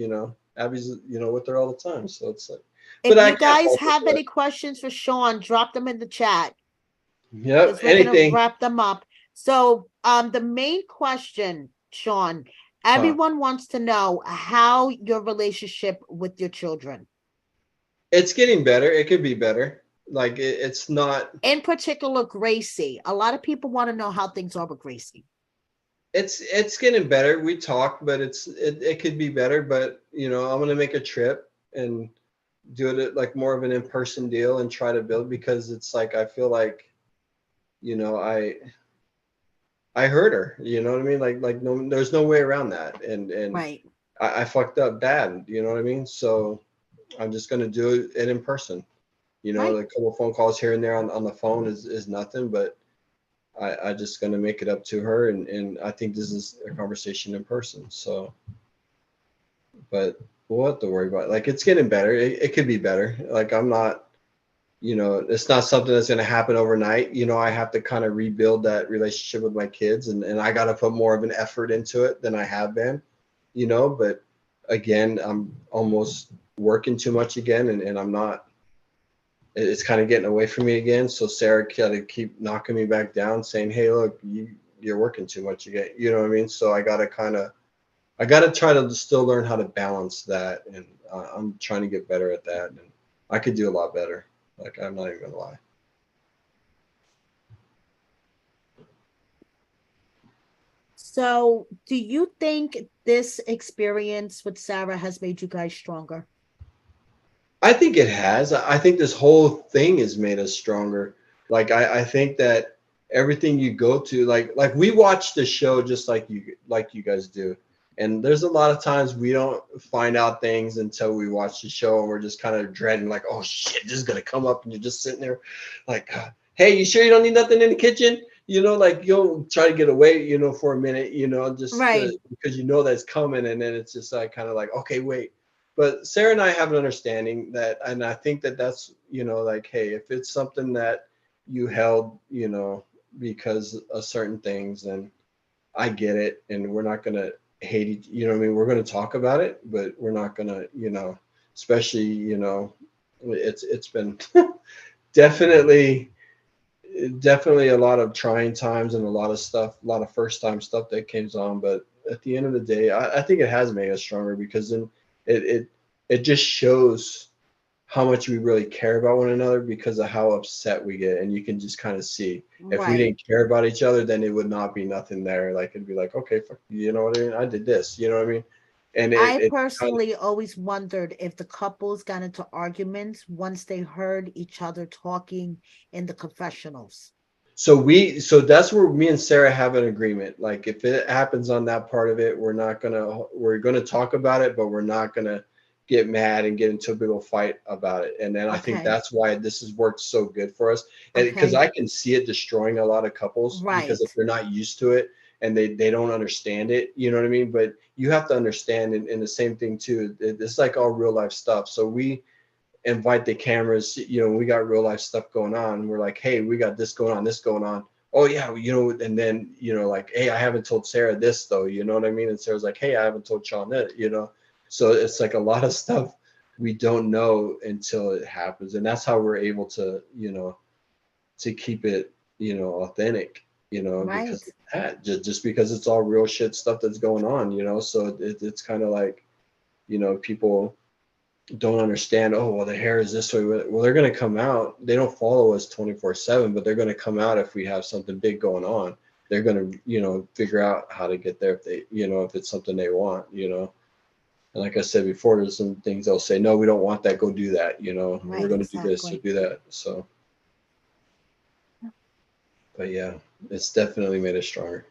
Abby's with her all the time. So it's like, but If I you can't guys fault her have for any it. questions for Shawn, drop them in the chat Yep. because we're gonna Anything. wrap them up. So, the main question, Shawn, Huh. everyone wants to know how your relationship with your children, It's getting better. It could be better. Like, it's not. in particular, Gracie. A lot of people want to know how things are with Gracie. It's getting better. We talk, but it could be better. But I'm gonna make a trip and do it at like more of an in-person deal and try to build, because it's like I feel like you know I I hurt her. You know what I mean? Like no, there's no way around that. And Right. I fucked up bad. You know what I mean? So I'm just gonna do it in person. Right. A couple phone calls here and there on the phone is nothing, but I just gonna make it up to her, and I think this is a conversation in person. So but we'll have to worry about it. Like, it's getting better. It could be better. Like, I'm not, it's not something that's going to happen overnight. I have to kind of rebuild that relationship with my kids, and I got to put more of an effort into it than I have been, but again, I'm almost working too much again, and I'm not, it's kind of getting away from me again. So Sarah got to keep knocking me back down, saying, hey, look, you're working too much again. You know what I mean? So I got to try to still learn how to balance that. And I'm trying to get better at that. And I could do a lot better. Like, I'm not even gonna lie. So, do you think this experience with Sarah has made you guys stronger? I think it has. I think this whole thing has made us stronger. Like, I think that everything you go to, like we watch the show just like you guys do. And there's a lot of times we don't find out things until we watch the show, and we're just kind of dreading, like, oh shit, this is gonna come up, and you're just sitting there like, hey, you sure you don't need nothing in the kitchen? Like, you'll try to get away, for a minute, just Right. because that's coming, and then it's just like kind of like, okay, wait. But Sarah and I have an understanding that, and I think that that's, like, hey, if it's something that you held, because of certain things, then I get it, and we're not gonna hate each, what I mean? We're gonna talk about it, but we're not gonna, especially, it's been definitely definitely a lot of trying times and a lot of stuff, a lot of first time stuff that came on. But at the end of the day, I think it has made us stronger, because then it it it just shows how much we really care about one another, because of how upset we get. And you can just kind of see, if we Right. didn't care about each other, then it would not be nothing there. Like, it'd be like, okay, fuck, you know what I mean? I did this, you know what I mean? And I it kind of, personally always wondered if the couples got into arguments once they heard each other talking in the confessionals. so that's where me and Sarah have an agreement. Like, if it happens on that part of it, we're gonna talk about it, but we're not gonna get mad and get into a big old fight about it. And then I think Okay. that's why this has worked so good for us. And because Okay. I can see it destroying a lot of couples, because if Right. they're not used to it and they don't understand it, you know what I mean? But you have to understand, and the same thing too. It's like all real life stuff. So we invite the cameras, we got real life stuff going on. We're like, hey, we got this going on. Oh yeah, and then, like, hey, I haven't told Sarah this though, you know what I mean? And Sarah's like, hey, I haven't told Shawn that. So it's like a lot of stuff we don't know until it happens. And that's how we're able to, to keep it, authentic, because Right. of that, just because it's all real shit stuff that's going on, so it's kind of like, people don't understand, oh, well, the hair is this way. Well, they're going to come out. They don't follow us 24/7, but they're going to come out if we have something big going on. They're going to, figure out how to get there if they, if it's something they want. And like I said before, there's some things they'll say, no, we don't want that. Go do that. We're Right. going to do this or Exactly. do that. So, but yeah, it's definitely made us stronger.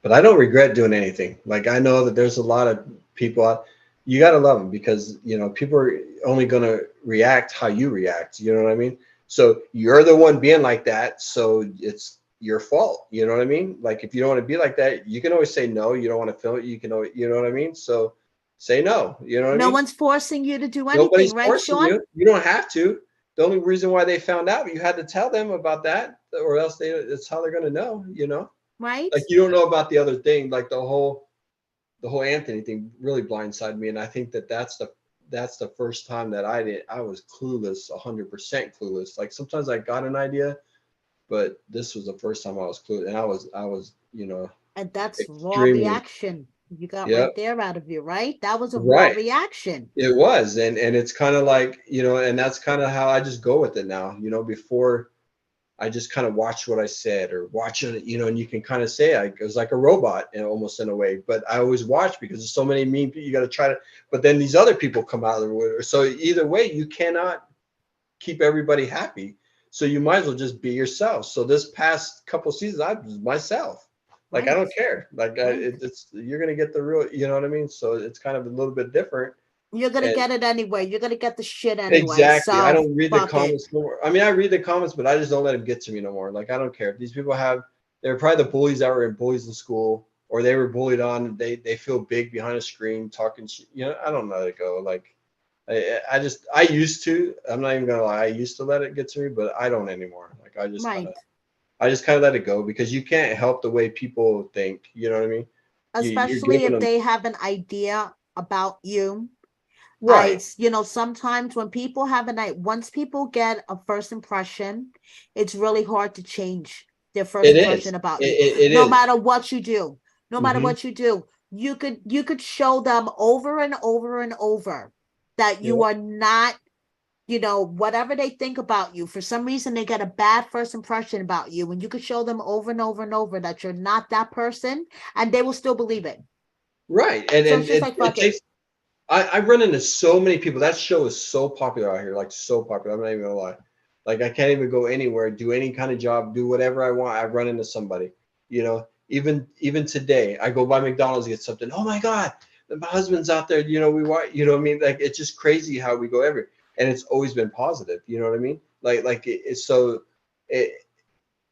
But I don't regret doing anything. Like, I know that there's a lot of people out, you got to love them, because, people are only going to react how you react. You know what I mean? So you're the one being like that. So it's your fault. You know what I mean? Like, if you don't want to be like that, you can always say no. You don't want to feel it. You can always, you know what I mean? So say no. You know what I No mean? one's forcing you to do anything, Nobody's right, forcing Shawn? you. You don't have to. The only reason why they found out, you had to tell them about that, or else it's how they're going to know. Right. Like, you don't know about the other thing, like the whole Anthony thing really blindsided me. And I think that's the first time that I was clueless, 100% clueless. Like, sometimes I got an idea, but this was the first time I was clueless. And I was, And that's raw extremely, reaction you got yeah, right there out of you, right? That was a raw right. reaction. It was. And it's kind of like, and that's kind of how I just go with it now. Before, I just kind of watch what I said, or watch it, and you can kind of say I was like a robot, almost in a way. But I always watch, because there's so many mean people. You got to try to, but then these other people come out of the wood. So either way, you cannot keep everybody happy. So you might as well just be yourself. So this past couple seasons, I was myself. Like, I Right. don't care. Like, Right. it's you're gonna get the real. You know what I mean? So it's kind of a little bit different. You're gonna And get it anyway. You're gonna get the shit anyway. exactly. I So don't read the fuck it. comments no more. I mean, I read the comments, but I just don't let them get to me no more. Like, I don't care if these people have. They're probably the bullies that were in bullies in school. or they were bullied on, they feel big behind a screen talking shit. I don't let it go. Like I used to. I'm not even gonna lie. I used to let it get to me, but I don't anymore. Like Right. I just kind of let it go because you can't help the way people think. You know what I mean? You're Especially giving if them they have an idea about you. right. Sometimes when people have once people get a first impression, it's really hard to change their first It is. impression about you. It No is. matter what you do, no matter Mm-hmm. what you do, you could show them over and over and over that Yeah. you are not, whatever they think about you. For some reason, they get a bad first impression about you, and you could show them over and over and over that you're not that person, and they will still believe it. Right. And So it's and just it, like, it fuck it. takes. I run into so many people. That show is so popular out here, like so popular. I'm not even gonna lie. Like I can't even go anywhere, do any kind of job, do whatever I want. I run into somebody. Even today, I go by McDonald's, get something. Oh my God, my husband's out there. We want. What I mean? Like it's just crazy how we go every, and it's always been positive. You know what I mean? It's so. It,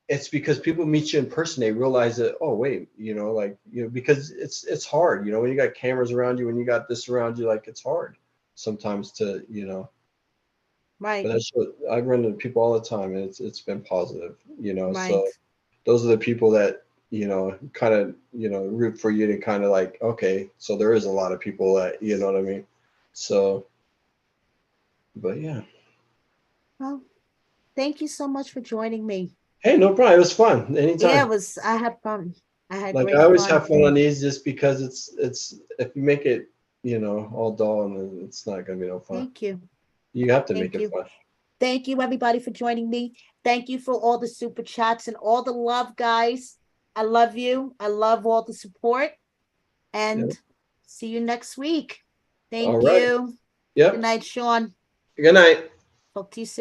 it's because people meet you in person, they realize that, oh wait, because it's hard, when you got cameras around you, when you got this around you, like it's hard sometimes but Right, that's what I run into people all the time, and it's been positive, right. so those are the people that kind of root for you to kind of like, okay, so there is a lot of people that, you know what I mean, so but yeah. Well, thank you so much for joining me. Hey, no problem, it was fun Yeah, anytime. I had fun. I had Like I great always fun. have fun on these just because it's if you make it, all dull, and then it's not gonna be no fun. Thank you. You have to make Thank it you. fun. Thank you, everybody, for joining me. Thank you for all the super chats and all the love, guys. I love you. I love all the support. Yeah. And see you next week. All Thank right. you. Good Yep. night, Shawn. Good night. Talk to you soon.